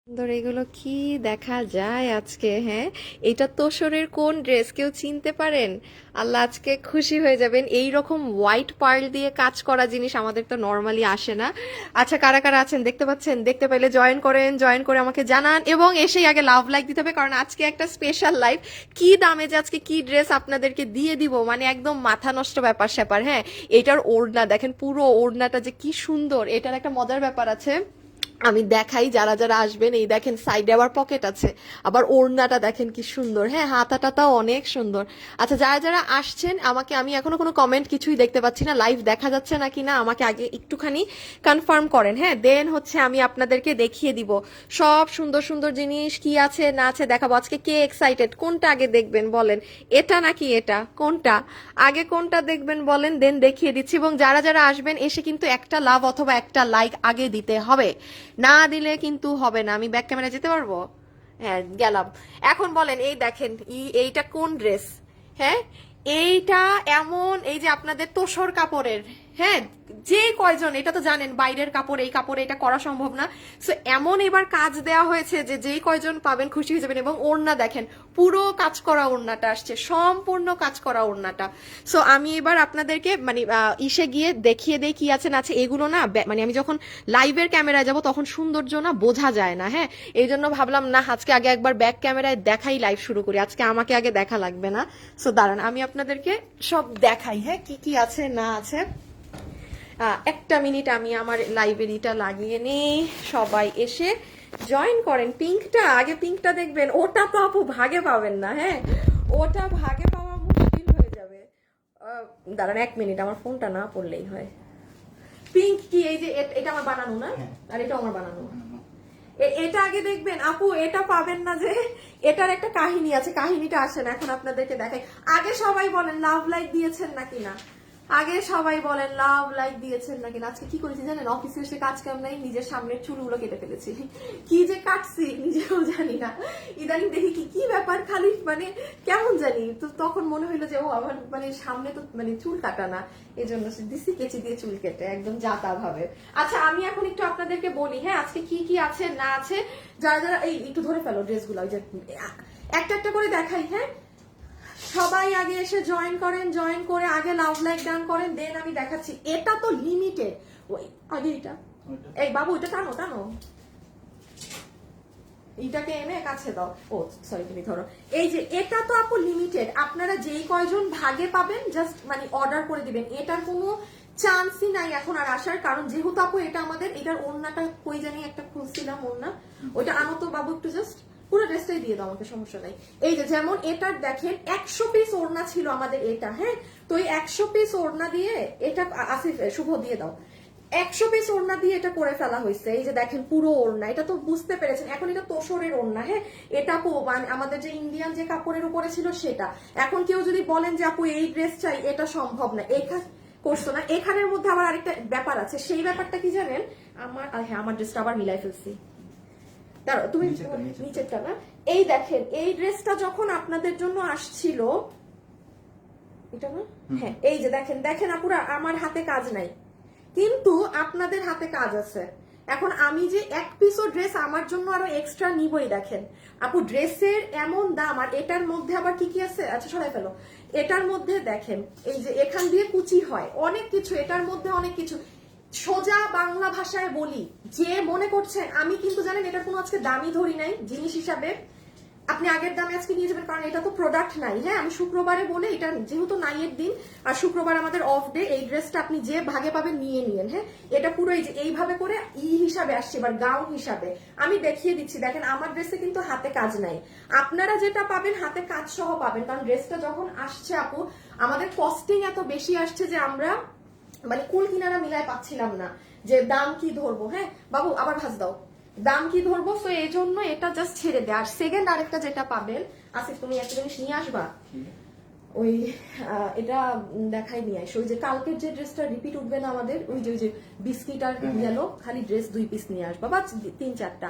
সুন্দর এগুলো কি দেখা যায় আজকে। হ্যাঁ, এটা তোসরের কোন ড্রেস কেউ চিনতে পারেন? আল্লাহ, আজকে খুশি হয়ে যাবেন। এই রকম হোয়াইট পার্ল দিয়ে কাজ করা জিনিস আমাদের তো নর্মালি আসে না। আচ্ছা, কারা কারা আছেন দেখতে পাচ্ছেন? দেখতে পাইলে জয়েন করেন, জয়েন করে আমাকে জানান এবং এসেই আগে লাভ লাইক দিতে হবে, কারণ আজকে একটা স্পেশাল লাইভ। কি দামে যে আজকে কি ড্রেস আপনাদেরকে দিয়ে দিব, মানে একদম মাথা নষ্ট ব্যাপার স্যাপার। হ্যাঁ, এটার ওড়না দেখেন, পুরো ওড়নাটা যে কি সুন্দর। এটার একটা মজার ব্যাপার আছে, আমি দেখাই যারা যারা আসবেন। এই দেখেন সাইডে আবার পকেট আছে, আবার ওড়নাটা দেখেন কি সুন্দর। হ্যাঁ, হাতাটাও অনেক সুন্দর। আচ্ছা, যারা যারা আসছেন আমাকে, আমি এখনো কোনো কমেন্ট কিছুই দেখতে পাচ্ছি না, লাইভ দেখা যাচ্ছে নাকি না আমাকে আগে একটুখানি কনফার্ম করেন। হ্যাঁ, দেন হচ্ছে আমি আপনাদেরকে দেখিয়ে দিব সব সুন্দর সুন্দর জিনিস কি আছে না আছে দেখাবো। আজকে কে এক্সাইটেড? কোনটা আগে দেখবেন বলেন? এটা নাকি এটা? কোনটা আগে, কোনটা দেখবেন বলেন, দেন দেখিয়ে দিচ্ছি। এবং যারা যারা আসবেন এসে কিন্তু একটা লাভ অথবা একটা লাইক আগে দিতে হবে, না দিলে কিন্তু হবে না। আমি ব্যাক ক্যামেরা যেতে পারবো? হ্যাঁ, গেলাম। এখন বলেন, এই দেখেন এইটা কোন ড্রেস? হ্যাঁ, এইটা এমন, এই যে আপনাদের তোসর কাপড়ের। হ্যাঁ, যে কয়জন, এটা তো জানেন বাইরের কাপড়, এই কাপড়ে এটা করা সম্ভব না। সো এমন এবার কাজ দেওয়া হয়েছে যে যেই কয়জন পাবেন খুশি হয়ে যাবেন। এবং ওড়না দেখেন, পুরো কাজ করা ওড়নাটা আসছে, সম্পূর্ণ কাজ করা ওড়নাটা। সো আমি এবার আপনাদেরকে মানে ইসে গিয়ে দেখিয়ে দেই কি আছে না আছে। এগুলো না মানে আমি যখন লাইভের ক্যামেরায় যাব তখন সৌন্দর্য না বোঝা যায় না। হ্যাঁ, এই জন্য ভাবলাম না, আজকে আগে একবার ব্যাক ক্যামেরায় দেখাই লাইভ শুরু করি। আজকে আমাকে আগে দেখা লাগবে না। সো দাঁড়ান, আমি আপনাদেরকে সব দেখাই। হ্যাঁ, কি কি আছে না আছে। একটা মিনিট আমি আমার লাইব্রেরিটা লাগিয়ে নিই। সবাই এসে জয়েন করেন। পিঙ্কটা আগে, পিঙ্কটা দেখবেন। ওটা তো আপু ভাগে পাবেন না। হ্যাঁ, ওটা ভাগে পাওয়া মুশকিল হয়ে যাবে। দাঁড়ান এক মিনিট, আমার ফোনটা না পড়লেই হয়। পিঙ্ক কি? এই যে এটা আমার বানানো না? আর এটা আমার বানানো। এটা আগে দেখবেন আপু, এটা পাবেন না যে। এটার একটা কাহিনী আছে, কাহিনীটা আসে না, এখন আপনাদেরকে দেখাই। আগে সবাই বলেন লাভ লাইক দিয়েছেন নাকি না? আগে সবাই বলেন লাভ লাইক দিয়েছেন নাকি না? আজকে কি করেছি জানেন? অফিসে এসে কাজ কাম নাই, নিজের সামনের চুলগুলো কেটে ফেলেছি। কি যে কাটছি নিজেও জানি না। ইদানিং দেখি কি কি ব্যাপার, খালি মানে কেমন জানি। তো তখন মনে হইলো যে ও আমার মানে সামনে তো মানে চুল কাটা না, এই জন্য দিসি কেচি দিয়ে চুল কেটে একদম জাতা ভাবে। আচ্ছা, আমি এখন একটু আপনাদেরকে বলি হ্যাঁ আজকে কি কি আছে না আছে। যারা যারা এই একটু ধরে ফেলো ড্রেসগুলো, ওই যে একটা একটা করে দেখাই। হ্যাঁ, সবাই আগে এসে জয়েন করেন, জয়েন করে আগে লাভ লাইক ডান করেন, দেন আমি দেখাচ্ছি। এটা তো লিমিটেড। ওই আগে এটা, এই বাবু এটা টানো টানো, এটাকে এনে কাছে দাও। ও সরি, তুমি ধরো। এই যে এটা তো আপু লিমিটেড, আপনারা যেই কয়জন ভাগে পাবেন জাস্ট মানে অর্ডার করে দিবেন। এটার কোনো চান্সই নাই এখন আর আসার, কারণ যেহেতু আপু এটা আমাদের, এটার ওড়নাটা কই জানি একটা খুলছিলাম ওড়না, ওইটা আনো তো বাবু একটু, জাস্ট পুরো ড্রেসটাই দিয়ে দাও আমাকে, সমস্যা নাই। এই যে যেমন এটার দেখেন 100 পিস ওড়না ছিল আমাদের এটা। হ্যাঁ, তো এই 100 পিস ওড়না দিয়ে এটা আসিফ শুভ দিয়ে দাও। 100 পিস ওড়না দিয়ে এটা করে ফেলা হয়েছে। এই যে দেখেন পুরো ওড়না, এটা তো বুঝতে পেরেছেন। এখন এটা তোসরের ওড়না। হ্যাঁ, এটা আপু আমাদের যে ইন্ডিয়ান যে কাপড়ের উপরে ছিল সেটা। এখন কেউ যদি বলেন যে আপু এই ড্রেস চাই, এটা সম্ভব না, এখানে করছো না। এখানের মধ্যে আবার আরেকটা ব্যাপার আছে, সেই ব্যাপারটা কি জানেন? আমার হ্যাঁ, আমার ড্রেসটা আবার মিলাই ফেলছি। দাঁড়াও, তুমি নিচেরটা না। এই দেখেন, এই ড্রেসটা যখন আপনাদের জন্য আসছিল, এটা না? হ্যাঁ, এই যে দেখেন দেখেন আপুরা, আমার হাতে কাজ নাই কিন্তু আপনাদের হাতে কাজ আছে। এখন আমি যে এক পিসও ড্রেস আমার জন্য আরো এক্সট্রা নিবই। দেখেন আপু, ড্রেসের এমন দাম, আর এটার মধ্যে আবার কি কি আছে। আচ্ছা সরাই ফেলো। এটার মধ্যে দেখেন এই যে এখান দিয়ে কুচি হয়, অনেক কিছু এটার মধ্যে, অনেক কিছু। সোজা বাংলা ভাষায় বলি, যে মনে করছেন আমি কিন্তু জানেন এটার কোনো আজকে দামই ধরি নাই জিনিস হিসাবে, আপনি আগের দামে আজকে নিয়ে যাবেন, কারণ এটা তো প্রোডাক্ট নাই। হ্যাঁ, আমি শুক্রবারে বলে, এটা যেহেতু নাইয়ের দিন আর শুক্রবার আমাদের অফ ডে, এই ড্রেসটা আপনি যে ভাগে পাবেন নিয়ে নিয়েন। হ্যাঁ, এটা পুরো এই যে এইভাবে করে হিসাবে আসছে, এবার গাউন হিসাবে আমি দেখিয়ে দিচ্ছি। দেখেন আমার ড্রেসে কিন্তু হাতে কাজ নাই, আপনারা যেটা পাবেন হাতে কাজ সহ পাবেন। কারণ ড্রেসটা যখন আসছে আপু, আমাদের কস্টিং এত বেশি আসছে যে আমরা মানে কুল কিনারা মিলায় পাচ্ছিলাম না যে দাম কি ধরবো। হ্যাঁ বাবু, আবার ভাজ দাও, দাম কি ধরবো। তো এই জন্য এটা জাস্ট ছেড়ে দেয়। আর সেকেন্ড আরেকটা যেটা পাবেন, আসিফ তুমি একটা জিনিস নিয়ে আসবা, ওই এটা দেখাই নিয়ে আসো। ওই যে কালকের যে ড্রেসটা রিপিট উঠবে না আমাদের, ওই যে বিস্কিট আর ইয়েলো খালি ড্রেস 2 পিস নিয়ে আসবা বা 3-4টা।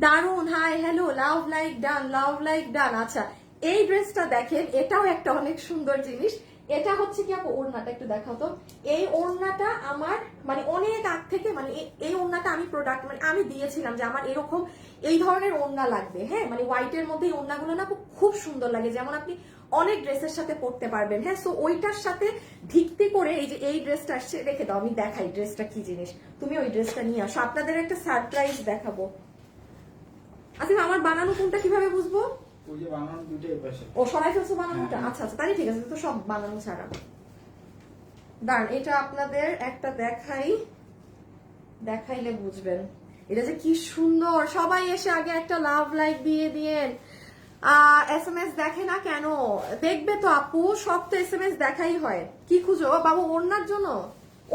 দারুন, hi hello, love like done, love like done. আচ্ছা, এই ড্রেসটা দেখেন, এটাও একটা অনেক সুন্দর জিনিস। এটা হচ্ছে কি আপু ওড়নাটা একটু দেখাও তো। এই ওড়নাটা আমার মানে অনেক আগ থেকে মানে এই ওড়নাটা আমি প্রোডাক্ট মানে আমি দিয়েছিলাম যে আমার এরকম এই ধরনের ওড়না লাগবে, হ্যাঁ মানে হোয়াইটের মধ্যে এই ওড়নাগুলো না খুব সুন্দর লাগে, যেমন আপনি অনেক ড্রেসের সাথে পরতে পারবেন, হ্যাঁ। সো ওইটার সাথে ভিত্তি করে এই যে এই ড্রেসটা আসছে, রেখে দাও আমি দেখাই ড্রেসটা কি জিনিস, তুমি ওই ড্রেসটা নিয়ে আসো, আপনাদের একটা সারপ্রাইজ দেখাবো। আচ্ছা আমার বানানো কোনটা কিভাবে বুঝবো? ওই যে বানানো দুটোই পাশে। ও সরাই ফেলছো বানানোটা? আচ্ছা আচ্ছা তাই ঠিক আছে, তো সব বানানো ছাড়া দাঁড়ান এটা আপনাদের একটা দেখাইলে বুঝবেন এটা যে কি সুন্দর। সবাই এসে আগে একটা লাভ লাইক দিয়ে দিয়েন। SMS দেখে না কেন? দেখবে তো আপু, সব তো SMS দেখাই হয়। কি খুঁজো বাবু? ওড়নার জন্য?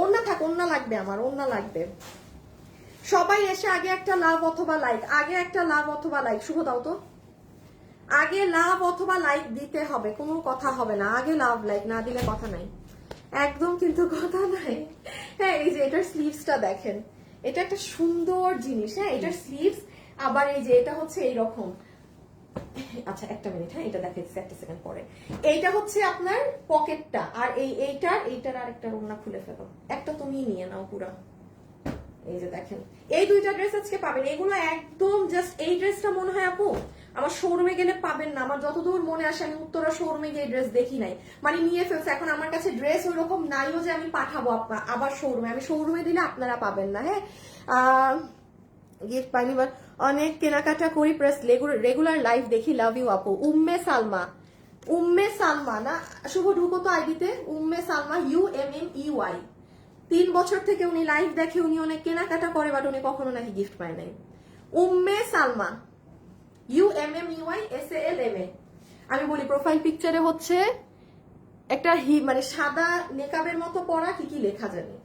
ওড়না থাক, ওড়না লাগবে আমার, ওড়না লাগবে। সবাই এসে আগে একটা লাভ অথবা লাইক, আগে একটা লাভ অথবা লাইক, শুভ দাও তো। আগে লাভ অথবা লাইক দিতে হবে, কোনো কথা হবে না, আগে লাভ লাইক না দিলে কথা নাই, একদম কিন্তু কথা নাই। হ্যাঁ এই যে এটার স্লিভসটা দেখেন, এটা একটা সুন্দর জিনিস, হ্যাঁ এটার স্লিভস, আবার এই যে এটা হচ্ছে এইরকম। আচ্ছা একটা মিনিট, হ্যাঁ এটা দেখাচ্ছি একটা সেকেন্ড পরে। এইটা হচ্ছে আপনার পকেটটা, আর এইটার আর একটা ওড়না খুলে ফেলো, একটা তুমি নিয়ে নাও পুরা। এই যে দেখেন এই দুইটা ড্রেস আজকে পাবেন, এগুলো একদম জাস্ট, এই ড্রেসটা মনে হয় আপু আমার শোরুমে গেলে পাবেন না, আমার যতদূর মনে আসে আমি উত্তরা শোরুমে গিয়ে ড্রেস দেখি নাই, মানে নিয়ে ফেলছে। এখন আমার কাছে ড্রেস ওই রকম নাইও যে আমি পাঠাবো আবার শোরুমে, আমি শোরুমে দিলে আপনারা পাবেন না, হ্যাঁ। গিফট পাইনি, বাট অনেক কেনাকাটা করি, প্লাস রেগুলার লাইভ দেখি, লাভ ইউ আপু। উম্মে সালমা না, শুভ ঢুকো তো আইডিতে, উম্মে সালমা UMMEY। 3 বছর থেকে উনি লাইভ দেখে, উনি অনেক কেনাকাটা করে, বাট উনি কখনো নাকি গিফট পায় নাই। Umme Salma UMMEY SALMA। আমি বলি প্রোফাইল পিকচারে হচ্ছে একটা মানে সাদা নেকাবের মতো পরা, কি কি লেখা জানি,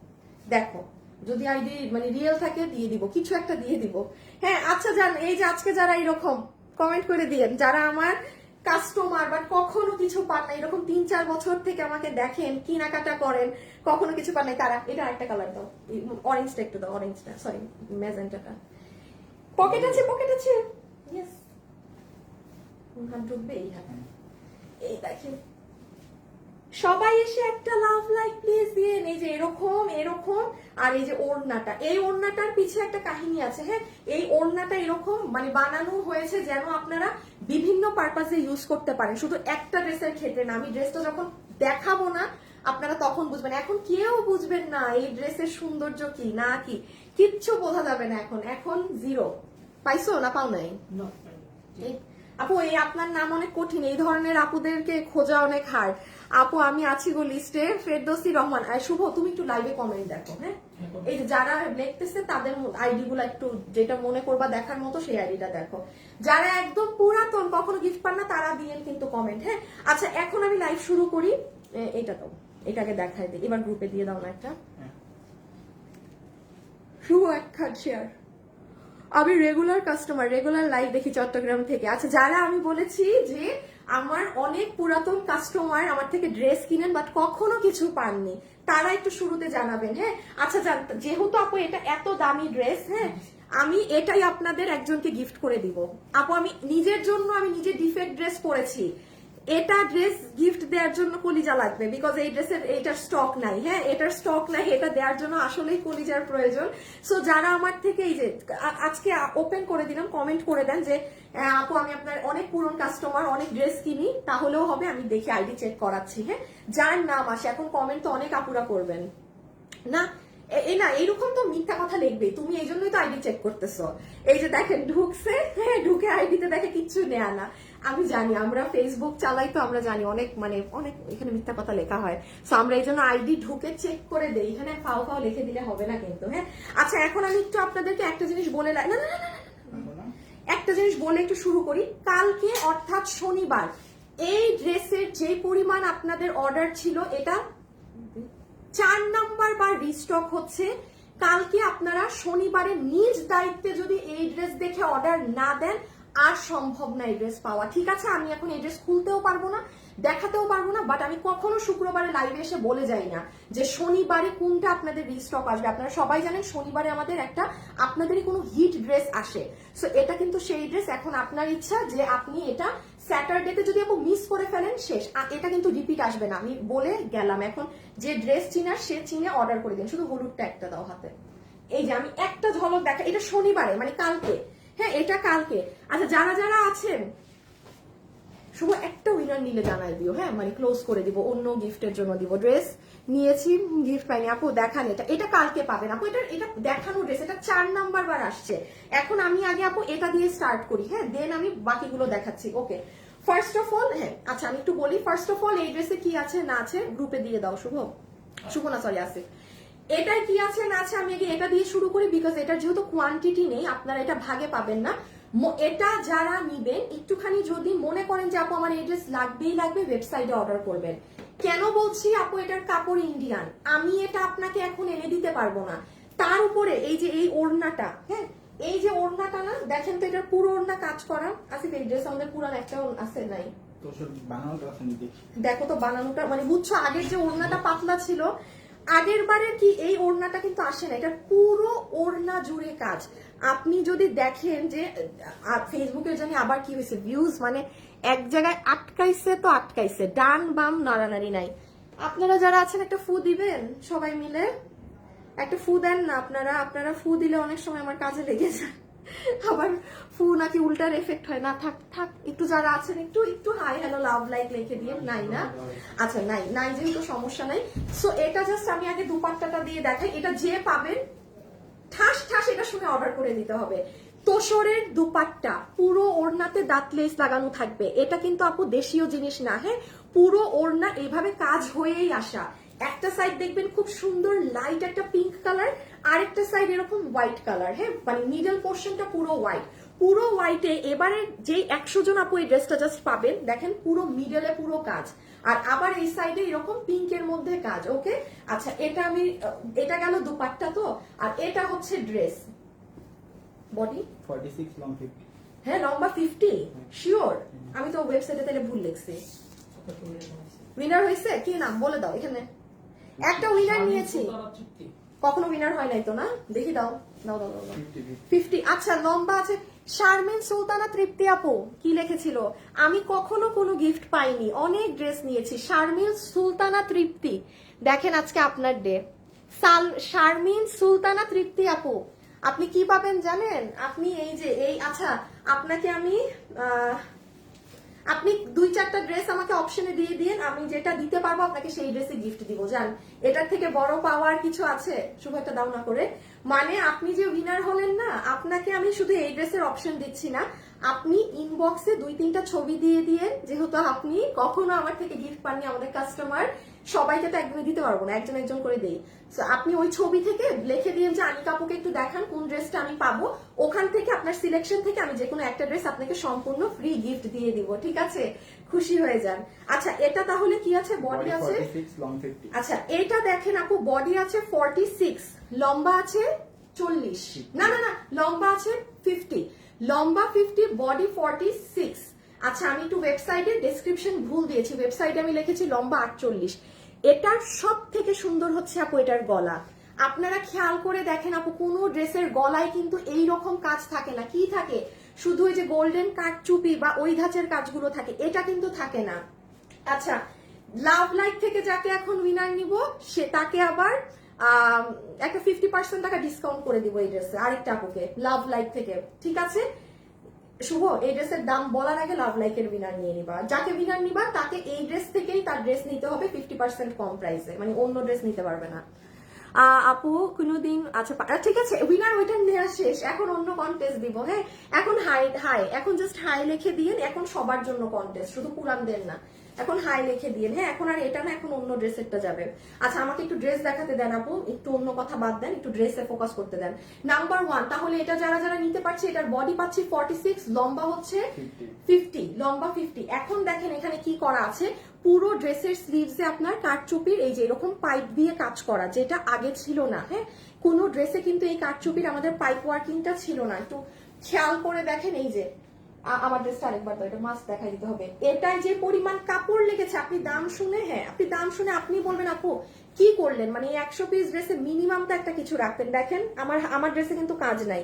দেখো যদি আইডি মানে রিয়েল থাকে দিয়ে দিব, কিছু একটা দিয়ে দিব, হ্যাঁ। আচ্ছা জান, এই যে আজকে যারা এরকম কমেন্ট করে দিয়েন, যারা আমার কাস্টমার বাট কখনো কিছু পান না, এরকম 3-4 বছর থেকে আমাকে দেখেন, কেনাকাটা করেন, কখনো কিছু পান নাই, তারা এটা একটা কালার দাও, অরেঞ্জটা একটু দাও, অরেঞ্জটা সরি ম্যাজেন্টাটা। পকেট আছে, পকেট আছে, ইয়েস। হাত ঢুকবে এই হাত, এই দেখেন সবাই এসে একটা লাভ লাইক প্লিজ দিয়ে। এই যে এরকম এরকম, আর এই যে ওড়নাটা, এই ওড়নাটার পিছে একটা কাহিনী আছে, হ্যাঁ। এই ওড়নাটা এরকম মানে বানানো হয়েছে যেন আপনারা বিভিন্ন পারপাসে ইউজ করতে পারেন, শুধু একটা ড্রেসের ক্ষেত্রে না। আমি ড্রেসটা যখন দেখাবো না আপনারা তখন বুঝবেন, এখন কেউ বুঝবেন না এই ড্রেসের সৌন্দর্য কি না কি, কিচ্ছু বোঝা যাবে না এখন জিরো। পাইছো না পাও নাই? আপু এই আপনার নাম অনেক কঠিন, এই ধরনের আপুদেরকে খোঁজা অনেক হার্ড। আপু আমি আছি গো লিস্টে, ফেরদৌসী রহমান। শুভ তুমি একটু লাইভে কমেন্ট দেখো, হ্যাঁ। এই যে যারা লিখতেছে তাদের আইডি গুলা একটু যেটা মনে করবা দেখার মতো সেই আইডিটা দেখো। যারা একদম পুরাতন কখনো গিফট পান না তারা দিয়েন কিন্তু কমেন্ট, হ্যাঁ। আচ্ছা এখন আমি লাইভ শুরু করি, এটা দাও, এটাকে দেখাই দিই, এবার গ্রুপে দিয়ে দাও না একটা। শুভ এক খাট শেয়ার। আমি রেগুলার কাস্টমার, রেগুলার লাইভ দেখি চট্টগ্রাম থেকে। আচ্ছা যারা আমি বলেছি যে আমার অনেক পুরাতন কাস্টমার আমার থেকে ড্রেস কিনেন বাট কখনো কিছু পাননি, তারা একটু শুরুতে জানাবেন, হ্যাঁ। আচ্ছা যেহেতু আপু এটা এত দামি ড্রেস, হ্যাঁ, আমি এটাই আপনাদের একজনকে গিফট করে দিব। আপু আমি নিজের জন্য, আমি নিজে ডিফেক্ট ড্রেস পরেছি, এটা ড্রেস গিফট দেওয়ার জন্য কলিজা লাগবে, বিকজ এই ড্রেসের এইটার স্টক নাই, হ্যাঁ এটার স্টক নাই, এটা দেওয়ার জন্য আসলেই কলিজার প্রয়োজন। সো যারা আমার থেকে এই যে আজকে ওপেন করে দিলাম, কমেন্ট করে দেন যে আপু আমি আপনার অনেক পুরনো কাস্টমার, অনেক ড্রেস কিনি, তাহলেও হবে, আমি দেখি আইডি চেক করাচ্ছি, হ্যাঁ। যার নাম আসে, এখন কমেন্ট তো অনেক আপুরা করবেন না, না এইরকম তো মিথ্যা কথা লিখবেই, তুমি এই জন্যই তো আইডি চেক করতেছো। এই যে দেখেন ঢুকছে, হ্যাঁ ঢুকে আইডিতে দেখে কিচ্ছু নেয়া না। আমি জানি, আমরা ফেসবুক চালাই তো আমরা জানি অনেক মানে অনেক এখানে মিথ্যা কথা লেখা হয়, সো আমরা এই জন্য আইডি ঢুকে চেক করে দেই, এখানে ফাও ফাও লিখে দিলে হবে না কিন্তু, হ্যাঁ। আচ্ছা এখন আমি একটু আপনাদেরকে একটা জিনিস বলে না না না একটা জিনিস বলে একটু শুরু করি। কালকে অর্থাৎ শনিবার এই ড্রেসের যে পরিমাণ আপনাদের অর্ডার ছিল, এটা 4 নাম্বার বার রিস্টক হচ্ছে। কালকে আপনারা শনিবারে নিজ দায়িত্বে যদি এই ড্রেস দেখে অর্ডার না দেন, আর সম্ভব না এই ড্রেস পাওয়া। ঠিক আছে, আমি এখন এই ড্রেস খুলতেও পারবো না, দেখাতেও পারবো না, বাট আমি কখনো শুক্রবারে লাইভে এসে বলে যাই না যে শনিবারে কোনটা আপনাদের রিস্টক আসবে। আপনারা সবাই জানেন শনিবারে আমাদের একটা আপনাদেরই কোনো হিট ড্রেস আসে। সো এটা কিন্তু সেই ড্রেস। এখন আপনার ইচ্ছা যে আপনি এটা স্যাটারডেতে যদি আপনি মিস করে ফেলেন শেষ, এটা কিন্তু রিপিট আসবে না, আমি বলে গেলাম। এখন যে ড্রেস চিনার সে চিনে অর্ডার করে দিন, শুধু হলুদটা একটা দাও হাতে। এই যে আমি একটা ঝলক দেখা, এটা শনিবারে মানে কালকে, হ্যাঁ এটা কালকে। আচ্ছা যারা যারা আছেন শুভ একটা উইনার নিলে জানাই দিও, হ্যাঁ মানে ক্লোজ করে দিব, অন্য গিফটের জন্য দিব। ড্রেস নিয়েছি, গিফট পাইনি, আপু দেখান এটা, এটা কালকে পাবেন আপু। এটা দেখানো ড্রেস, এটা 4 নাম্বার বার আসছে। এখন আমি আগে আপু এটা দিয়ে স্টার্ট করি, হ্যাঁ দেন আমি বাকিগুলো দেখাচ্ছি। ওকে ফার্স্ট অফ অল, হ্যাঁ আচ্ছা আমি একটু বলি। ফার্স্ট অফ অল এই ড্রেসে কি আছে না আছে গ্রুপে দিয়ে দাও শুভ, শুভ না সরি আসিফ। এটাই কি আছে না আছে আমি আগে এটা দিয়ে শুরু করি, বিকজ এটার যেহেতু কোয়ান্টিটি নেই আপনারা এটা ভাগে পাবেন না। এটা যারা নিবেন একটুখানি যদি মনে করেন যে আপু আমার এই ড্রেস লাগবেই লাগবে, ওয়েবসাইটে অর্ডার করবেন। কেন বলছি আপু এটার কাপড় ইন্ডিয়ান, আমি এটা আপনাকে এখন এনে দিতে পারবো না। তার উপরে এই যে এই ওড়নাটা, হ্যাঁ এই যে ওড়নাটা না দেখেন তো, এটার পুরো ওড়না কাজ করা আছে। এই ড্রেস আমাদের পুরান একটা আছে নাই, তো সব বানানোটা আছে দেখি। দেখো তো বানানোটা, মানে বুঝছো আগের যে ওড়নাটা পাতলা ছিল, আগের বারের কি এই ওড়নাটা কিন্তু আসে না, এটা পুরো ওড়না জুড়ে কাজ। আপনি যদি দেখেন যে ফেসবুকে জানি আবার কি হয়েছে ভিউজ, মানে এক জায়গায় আটকাইছে তো আটকাইছে, ডান বাম নাড়ানাড়ি নাই। আপনারা যারা আছেন একটা ফু দিবেন সবাই মিলে, একটা ফু দেন না আপনারা। আপনারা ফু দিলে অনেক সময় আমার কাজে লেগে যায়, আবার ফু নাকি উল্টার এফেক্ট হয় না। থাক থাক, একটু যারা আছেন একটু একটু হাই হ্যালো লাভ লাইক লিখে দিয়ে। নাই না, আচ্ছা নাই নাই যেহেতু সমস্যা নাই। সো এটা জাস্ট আমি আগে দুপাট্টাটা দিয়ে দেখাই। এটা যে পাবেন ঠাস ঠাস এটা শুনে অর্ডার করে দিতে হবে। তোসরের দুপাট্টা, পুরো ওড়নাতে দাঁত লেস লাগানো থাকবে। এটা কিন্তু আপু দেশীয় জিনিস না, হ্যাঁ পুরো ওড়না এইভাবে কাজ হয়েই আসা। একটা সাইড দেখবেন খুব সুন্দর লাইট একটা পিঙ্ক কালার, আরেকটা সাইড এরকম হোয়াইট কালার, হ্যাঁ মানে মিডল পোর্শনটা পুরো হোয়াইট। পুরো হোয়াইটে এবারে যে 100 জন আপু এই ড্রেসটা জাস্ট পাবেন, দেখেন পুরো মিডলে পুরো কাজ, আর আবার এই সাইডে এরকম পিঙ্কের মধ্যে কাজ। ওকে আচ্ছা এটা আমি, এটা গেল দুপাট্টা তো, আর এটা হচ্ছে ড্রেস বডি 46 লং 50। হ্যাঁ লম্বা 50 শিওর। আমি তো ওয়েবসাইটে তাহলে ভুল লিখছি। উইনার হয়েছে কি নাম বলে দাও, এখানে একটা উইনার নিয়েছি, কখনো উইনার হয় নাই তো না, দেখি দাও দাও দাও দাও 50। আচ্ছা লম্বা আছে শারমিন সুলতানা তৃপ্তি আপু কি লিখেছিল, আমি কখনো কোনো গিফট পাইনি, অনেক ড্রেস নিয়েছি। শারমিন সুলতানা তৃপ্তি, দেখেন আজকে আপনার ডে। শারমিন সুলতানা তৃপ্তি আপু আপনি কি পাবেন জানেন, আপনি এই যে এই, আচ্ছা আপনাকে আমি আপনি 2-4টা ড্রেস আমাকে অপশনে দিয়ে দিন, আমি যেটা দিতে পারবো আপনাকে সেই ড্রেসে গিফট দিব। জান এটার থেকে বড় পাওয়ার কিছু আছে, শুভ একটা দাও না করে। মানে আপনি যে উইনার হলেন না, আপনাকে আমি শুধু এই ড্রেসের অপশন দিচ্ছি না, আপনি ইনবক্সে 2-3টা ছবি দিয়ে দিয়ে, যেহেতু আপনি কখনো আমার থেকে গিফট পাননি, আমাদের কাস্টমার সবাইকে তো একদমই দিতে পারবো না, একজন একজন করে দেই। সো আপনি ওই ছবি থেকে লিখে দিন যে আনিকা আপুকে একটু দেখান কোন ড্রেসটা আমি পাবো, ওখান থেকে আপনার সিলেকশন থেকে আমি যে কোনো একটা ড্রেস আপনাকে সম্পূর্ণ ফ্রি গিফট দিয়ে দিব, ঠিক আছে? খুশি হয়ে যান। আচ্ছা এটা তাহলে কি আছে, বডি আছে 46 লং 50। আচ্ছা এটা দেখেন আপু, বডি আছে 46, লম্বা আছে 40, না না না লম্বা আছে 50, লম্বা 50 বডি 46। আচ্ছা আমি একটু ওয়েবসাইটের ডেসক্রিপশন ভুল দিয়েছি, ওয়েবসাইটে আমি লিখেছি লম্বা 48। এটার সব থেকে সুন্দর হচ্ছে আপু এটার গলা। আপনারা খেয়াল করে দেখেন আপু, কোনো ড্রেসের গলায় কিন্তু এই রকম কাজ থাকে না, কি থাকে শুধু ওই যে গোল্ডেন কাটচুপি বা ওই ধাঁচের কাজগুলো থাকে, এটা কিন্তু থাকে না। আচ্ছা লাভ লাইক থেকে যাকে এখন উইনার নিব সে তাকে আবার একটা 50% টাকা ডিসকাউন্ট করে দিব এই ড্রেসে, আরেকটা আপুকে লাভ লাইক থেকে, ঠিক আছে? শুভ এই ড্রেসের দাম বলার আগে লাভ লাইকের উইনার নিয়ে নিবা, যাকে উইনার নিবা তাকে এই ড্রেস থেকেই তার ড্রেস নিতে হবে 50% কম প্রাইসে, মানে অন্য ড্রেস নিতে পারবে না। আপু কোনোদিন, আচ্ছা ঠিক আছে উইনার ওইটা নেওয়া শেষ, এখন অন্য কন্টেস্ট দিব। হ্যাঁ এখন হাই হাই, এখন জাস্ট হাই লিখে দিয়ে, এখন সবার জন্য কন্টেস্ট, শুধু পুরানদের না, এখন হাই লিখে দিয়ে। হ্যাঁ এখন আর এটা না, এখন অন্য ড্রেসেরটা যাবে। আচ্ছা আমাকে একটু ড্রেস দেখাতে দেন আপু, একটু অন্য কথা বাদ দেন, একটু ড্রেসে ফোকাস করতে দেন। নাম্বার 1 তাহলে এটা যারা যারা নিতে পারছে, এটার বডি পাচ্ছি 46, লম্বা হচ্ছে 50, লম্বা 50। এখন দেখেন এখানে কি করা আছে, পুরো ড্রেসের স্লিভসে আপনার কাঠচুপির এই যে এরকম পাইপ দিয়ে কাজ করা, যেটা আগে ছিল না। হ্যাঁ কোনো ড্রেসে কিন্তু এই কাঠচুপির আমাদের পাইপ ওয়ার্কিংটা ছিল না, একটু খেয়াল করে দেখেন। এই যে আমার ড্রেসটা আরেকবার দাও, এটা মাস্ট দেখাই দিতে হবে। এটাই যে পরিমাণ কাপড় লেগেছে, আপনি দাম শুনে, হ্যাঁ আপনি দাম শুনে আপনি বলবেন আপু কি করলেন, মানে 100 পিস ড্রেসে মিনিমাম তো একটা কিছু রাখতেন। দেখেন আমার ড্রেসে কিন্তু কাজ নাই,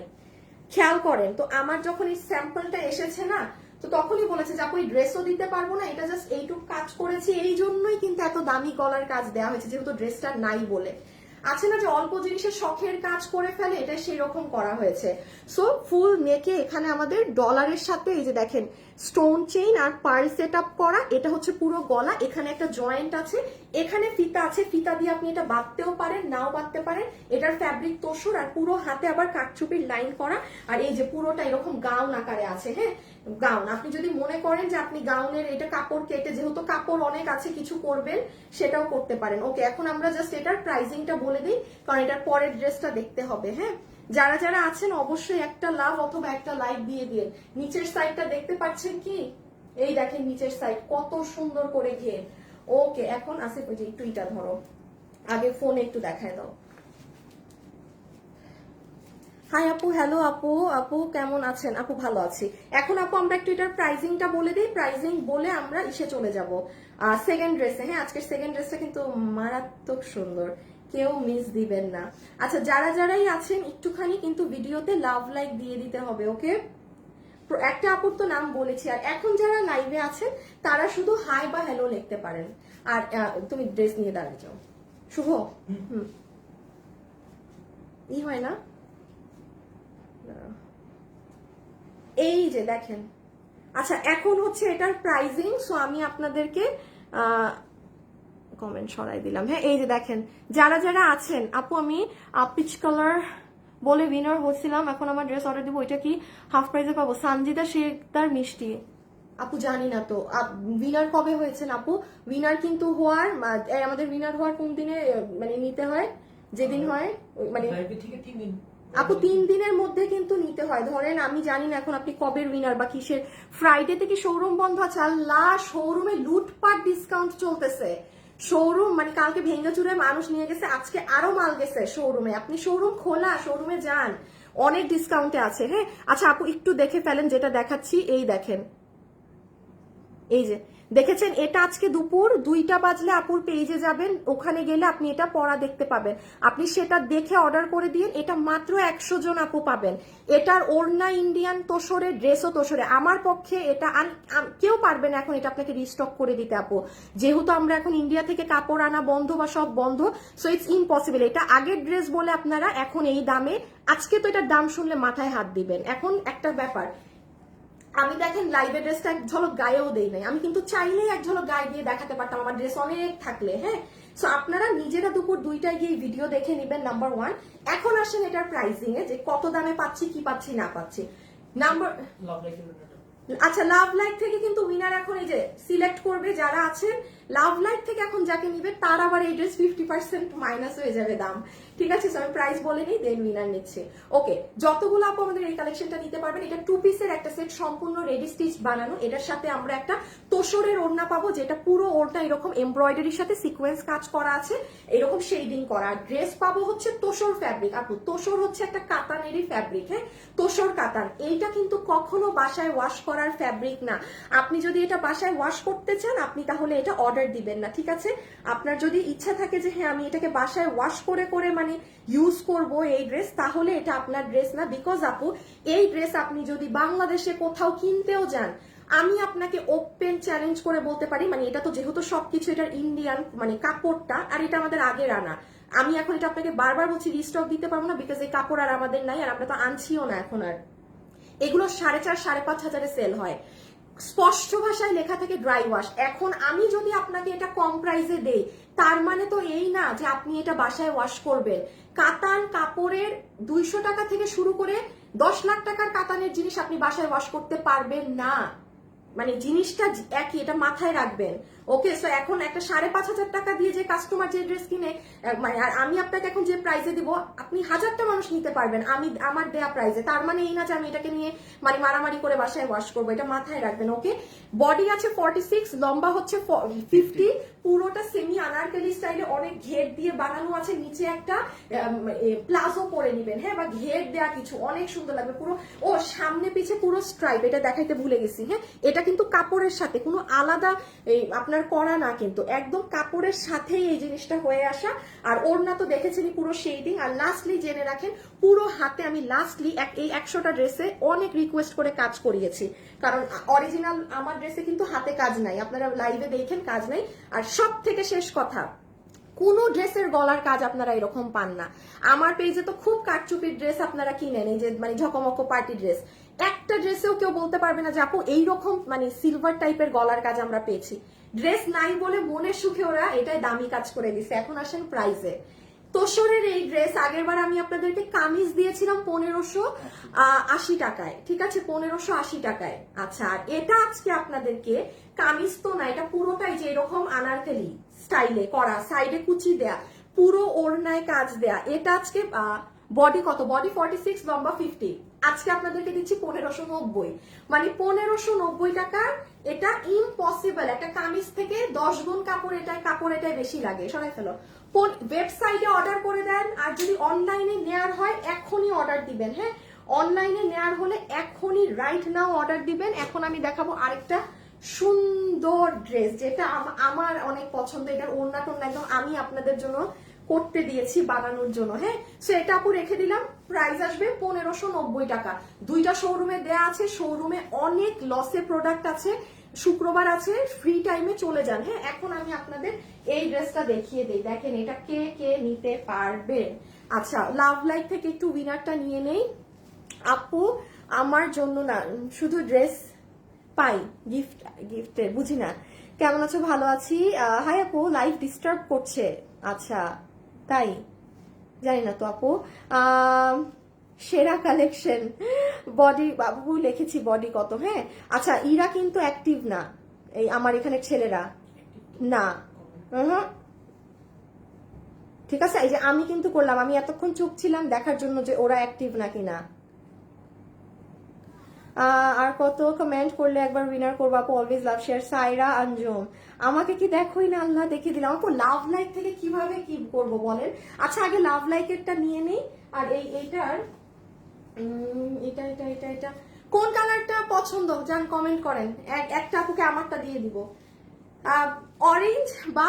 খেয়াল করেন তো। আমার যখন এই স্যাম্পলটা এসেছে না, তো তখনই বলেছে যে আপু এই ড্রেসও দিতে পারবো না, এটা জাস্ট এইটুকু কাজ করেছি, এই জন্যই কিন্তু এত দামি গলার কাজ দেওয়া হয়েছে, যেহেতু ড্রেসটা নাই বলে। আছে না যে অল্প জিনিসের শখের কাজ করে ফেলে, এটা সেই রকম করা হয়েছে। সো ফুল নেকে এখানে আমাদের ডলারের সাথে এই যে দেখেন স্টোন চেইন আর পার্ল সেট আপ করা, এটা হচ্ছে পুরো গলা। এখানে একটা জয়েন্ট আছে, এখানে ফিতা আছে, ফিতা দিয়ে আপনি এটা বাঁধতেও পারেন, নাও বাঁধতে পারেন। এটার ফ্যাব্রিক তোসর, আর পুরো হাতে আবার কাটচুপির লাইন করা। আর এই যে পুরোটা এরকম গাউন আকারে আছে, হ্যাঁ গাউন। আপনি যদি মনে করেন যে আপনি গাউনের এটা কাপড় কেটে, যেহেতু কাপড় অনেক আছে কিছু করবেন, সেটাও করতে পারেন। ওকে, এখন আমরা জাস্ট এটার প্রাইসিংটা বলে দিই, কারণ এটার পরের ড্রেসটা দেখতে হবে। হ্যাঁ, যারা যারা আছেন অবশ্যই একটা লাভ অথবা একটা লাইক দিয়ে দিন। নিচের সাইডটা দেখতে পাচ্ছেন কি? এই দেখেন নিচের সাইড কত সুন্দর করে ঘের। ওকে, এখন আসিফ ওই যে একটু এটা ধরো, আগে ফোনে একটু দেখায় দাও। হাই আপু, হ্যালো আপু, আপু কেমন আছেন? আপু ভালো আছি। এখন আপু আমরা একটু এটার প্রাইসিংটা বলে দিই, প্রাইসিং বলে আমরা ইসে চলে যাব সেকেন্ড ড্রেসে। হ্যাঁ, আজকের সেকেন্ড ড্রেসটা কিন্তু মারাত্মক সুন্দর, কেউ মিস দিবেন না। আচ্ছা, যারা যারাই আছেন একটুখানি কিন্তু ভিডিওতে লাভ লাইক দিয়ে দিতে হবে। ওকে, একটা আপুর তো নাম বলেছি। আর এখন যারা লাইভে আছেন তারা শুধু হাই বা হ্যালো লিখতে পারেন। আর তুমি ড্রেস নিয়ে দাঁড়িয়ে যাও শুভ। হুম, ই হয় না, এই যে দেখেন। আচ্ছা, এখন হচ্ছে এটার প্রাইসিং। সো আমি আপনাদেরকে কমেন্ট সরাই দিলাম। হ্যাঁ, এই যে দেখেন যারা যারা আছেন। আপু আমি পিচ কালার বলে উইনার হচ্ছিলাম, এখন আমার ড্রেস অর্ডার দিব, ওইটা কি হাফ প্রাইসে পাবো? সানজিদা শেখদার মিষ্টি। আপু জানি না তো উইনার কবে হয়েছেন আপু। উইনার কিন্তু হওয়ার আমাদের উইনার হওয়ার কোন দিনে মানে নিতে হয়, যেদিন হয় মানে আপু 3 দিনের মধ্যে কিন্তু নিতে হয়। ধরেন আমি জানি না এখন আপনি কবে উইনার বা কিসের। ফ্রাইডে থেকে শোরুম বন্ধ আছে। আল্লাহ, শোরুমে লুটপাট ডিসকাউন্ট চলতেছে। শোরুম মানে কালকে ভেঙে চুরে মানুষ নিয়ে গেছে, আজকে আরো মাল গেছে শোরুমে। আপনি শোরুম খোলা, শোরুমে যান, অনেক ডিসকাউন্টে আছে। হ্যাঁ, আচ্ছা আপু একটু দেখে ফেলেন যেটা দেখাচ্ছি। এই দেখেন, এই যে দেখেছেন, এটা আজকে দুপুর 2টা বাজলে আপুর পেজে যাবেন, ওখানে গেলে আপনি এটা পরা দেখতে পাবেন। আপনি সেটা দেখে অর্ডার করে দিন। এটা মাত্র 100 জন আপু পাবেন। এটার ওড়না ইন্ডিয়ান তোসরে, ড্রেসও তোসরে। আমার পক্ষে এটা কেউ পারবে না এখন এটা আপনাকে রিস্টক করে দিতে আপু, যেহেতু আমরা এখন ইন্ডিয়া থেকে কাপড় আনা বন্ধ বা সব বন্ধ। So it's impossible. এটা আগের ড্রেস বলে আপনারা এখন এই দামে, আজকে তো এটার দাম শুনলে মাথায় হাত দিবেন। এখন একটা ব্যাপার, আমি দেখেন লাইভে ড্রেসটা এক ঝলক গায়েও দেই নাই, আমি কিন্তু চাইলেই এক ঝলক গায়ে দিয়ে দেখাতে পারতাম আমার ড্রেস অনেক থাকলে। হ্যাঁ, সো আপনারা নিজেরা দুপুর 2টায় গিয়ে ভিডিও দেখে নেবেন, নাম্বার 1। এখন আসেন এটার প্রাইসিং এ, যে কত দামে পাচ্ছি, কি পাচ্ছি না পাচ্ছি। নাম্বার আচ্ছা, লাভ লাইক থেকে কিন্তু উইনার এখন এই যে সিলেক্ট করবে যারা আছেন। লাভ লাইক থেকে এখন যাকে নিবে তার আবার এই ড্রেস 50% মাইনাস হয়ে যাবে দাম। ঠিক আছে, আমি প্রাইস বলে নিই, দেন উইনার নিচ্ছে। ওকে, যতগুলো আপু আমাদের এই কালেকশনটা নিতে পারবেন, এটা 2 পিসের একটা সেট, সম্পূর্ণ রেডি স্টিচ বানানো। এটার সাথে আমরা একটা তোসরের ওড়না পাবো, যেটা পুরো ওড়না এরকম এমব্রয়ডারির সাথে সিকোয়েন্স কাজ করা আছে, এরকম শেডিং করা। ড্রেস পাবো হচ্ছে তোসর ফ্যাব্রিক আপু। তোসর হচ্ছে একটা কাতানেরই ফ্যাব্রিক। হ্যাঁ, তোসর কাতান। এইটা কিন্তু কখনো বাসায় ওয়াশ করার ফ্যাব্রিক না। আপনি যদি এটা বাসায় ওয়াশ করতে চান, আপনি তাহলে এটা অর্ডার দিবেন না। ঠিক আছে, আপনার যদি ইচ্ছা থাকে যে হ্যাঁ আমি এটাকে বাসায় ওয়াশ করে করে মানে ইউজ করব এই ড্রেস, তাহলে এটা আপনার ড্রেস না। বিকজ আপু এই ড্রেস আপনি যদি বাংলাদেশে কোথাও কিনতেও যান, আমি আপনাকে ওপেন চ্যালেঞ্জ করে বলতে পারি, মানে এটা তো যেহেতু সবকিছু এটার ইন্ডিয়ান মানে কাপড়টা, আর এটা আমাদের আগের আনা, আমি এখন এটা আপনাকে বারবার বলছি রিস্টক দিতে পারবো না, বিকজ এই কাপড় আর আমাদের নাই, আর আমরা তো আনছিও না এখন। আর এগুলো 4,500 5,000 সেল হয়। স্পষ্ট ভাষায় লেখা থাকে ড্রাই ওয়াশ। এখন আমি যদি আপনাকে এটা কম প্রাইসে দেই, তার মানে তো এই না যে আপনি এটা বাসায় ওয়াশ করবেন। কাতান কাপড়ের 200 টাকা থেকে শুরু করে 10 লাখ টাকার কাতানের জিনিস আপনি বাসায় ওয়াশ করতে পারবেন না। মানে জিনিসটা একই, এটা মাথায় রাখবেন। ওকে, সো এখন একটা 5,500 টাকা দিয়ে যে কাস্টমার যে ড্রেস কিনে মানে আর আমি আপনাকে এখন যে প্রাইসে দিব, আপনি 1000টা মানুষ নিতে পারবেন আমি আমার দেয়া প্রাইসে। তার মানে এই না যে আমি এটাকে নিয়ে মানে মারামারি করে বাসায় ওয়াশ করবো, এটা মাথায় রাখবেন। ওকে, বডি আছে 46, লম্বা হচ্ছে 50, পুরোটা সেমি আনারকলি স্টাইলে অনেক ঘের দিয়ে বানানো আছে, নিচে একটা প্লাজো পরে নিবেন, হ্যাঁ, বা ঘের দেয়া কিছু, অনেক সুন্দর লাগবে পুরো। ও সামনে পিছে পুরো স্ট্রাইপ, এটা দেখাইতে ভুলে গেছি, হ্যাঁ, এটা কিন্তু কাপড়ের সাথে কোনো আলাদা এই আপনার করা না, কিন্তু একদম কাপড়ের সাথেই এই জিনিসটা হয়ে আসা। আর ওড়না তো দেখেছেনই পুরো শেডিং। আর লাস্টলি জেনে রাখেন, পুরো হাতে আমি লাস্টলি এই 100টা ড্রেসে অনেক রিকোয়েস্ট করে কাজ করিয়েছি, কারণ অরিজিনাল আমার ড্রেসে কিন্তু হাতে কাজ নাই, আপনারা লাইভে দেখেন কাজ নাই। আর সব থেকে শেষ কথা, কোন ড্রেসের গলার কাজ আপনারা এরকম পান না। আমার পেজে তো খুব কারচুপির ড্রেস আপনারা কিনেন, এই যে মানে ঝকমক পার্টি ড্রেস, একটা ড্রেসেও কেউ বলতে পারবে না যে আপু এইরকম মানে সিলভার টাইপের গলার কাজ আমরা পেয়েছি। ড্রেস নাই বলে মনের সুখে ওরা এটাই দামি কাজ করে দিছে। এখন আসেন প্রাইসে। তোসরের এই ড্রেস আগের বার আমি আপনাদেরকে কামিজ দিয়েছিলাম 1580 টাকায়, ঠিক আছে, 1580 টাকায়। আচ্ছা, আর এটা আজকে আপনাদেরকে কামিজ তো না, এটা পুরোটাই যে এরকম আনারকলি স্টাইলে করা, সাইডে কুচি দেয়া, পুরো ওড়নায় কাজ দেয়া। এটা আজকে বডি কত? বডি 46, লম্বা 50। আজকে আপনাদেরকে দিচ্ছি 1590, মানে 1590 টাকার। এটা ইম্পসিবল, একটা কামিজ থেকে 10 গুণ কাপড় এটাই বেশি লাগে। সরাই ফেলো। ওয়েবসাইটে অর্ডার করে দেন, আর যদি অনলাইনে নেয়ার হয় এখনই অর্ডার দিবেন, হ্যাঁ, অনলাইনে নেয়ার হলে এখনই রাইট নাও অর্ডার দিবেন। এখন আমি দেখাবো আরেকটা সুন্দর ড্রেস, যেটা আমার অনেক পছন্দ। এটার ওড়না টোড়না একদম আমি আপনাদের জন্য করতে দিয়েছি বানানোর জন্য, হ্যাঁ। সো এটা আপু রেখে দিলাম, প্রাইস আসবে 1590 টাকা। দুইটা শোরুমে দেয়া আছে, শোরুমে অনেক লসে প্রোডাক্ট আছে, শুক্রবার আছে, ফ্রি টাইমে চলে যান, হ্যাঁ। এখন আমি আপনাদের এই ড্রেসটা দেখিয়ে দিই, দেখেন এটা কে কে নিতে পারবেন। আচ্ছা, লাভ লাইফ থেকে একটু উইনারটা নিয়ে নেই। আপু আমার জন্য না, শুধু ড্রেস পাই, গিফটের বুঝি না। কেমন আছো? ভালো আছি। হাই আপু, লাইফ ডিস্টার্ব করছে। আচ্ছা তাই, জানি না তো আপু। সেরা কালেকশন বডি, বাবু লিখেছি বডি কত, হ্যাঁ। আচ্ছা, ইরা কিন্তু অ্যাক্টিভ না, এই আমার এখানে ছেলেরা না। ঠিক আছে, এই যে আমি কিন্তু করলাম, আমি এতক্ষণ চুপ ছিলাম দেখার জন্য যে ওরা অ্যাক্টিভ নাকি না। আর কত কমেন্ট করলে একবার উইনার করবো আপু, অলওয়েজ লাভ শেয়ার। সাইরা আঞ্জুম, আমাকে কি দেখোই না, আল্লাহ দেখিয়ে দিলাম আপু। লাভ লাইক থেকে কিভাবে কি করবো বলেন। আচ্ছা, আগে লাভ লাইকেরটা নিয়ে নেই। আর এইটার এটা এটা এটা এটা কোন কালারটা পছন্দ যান কমেন্ট করেন, একটা আপুকে আমারটা দিয়ে দিব। অরেঞ্জ বা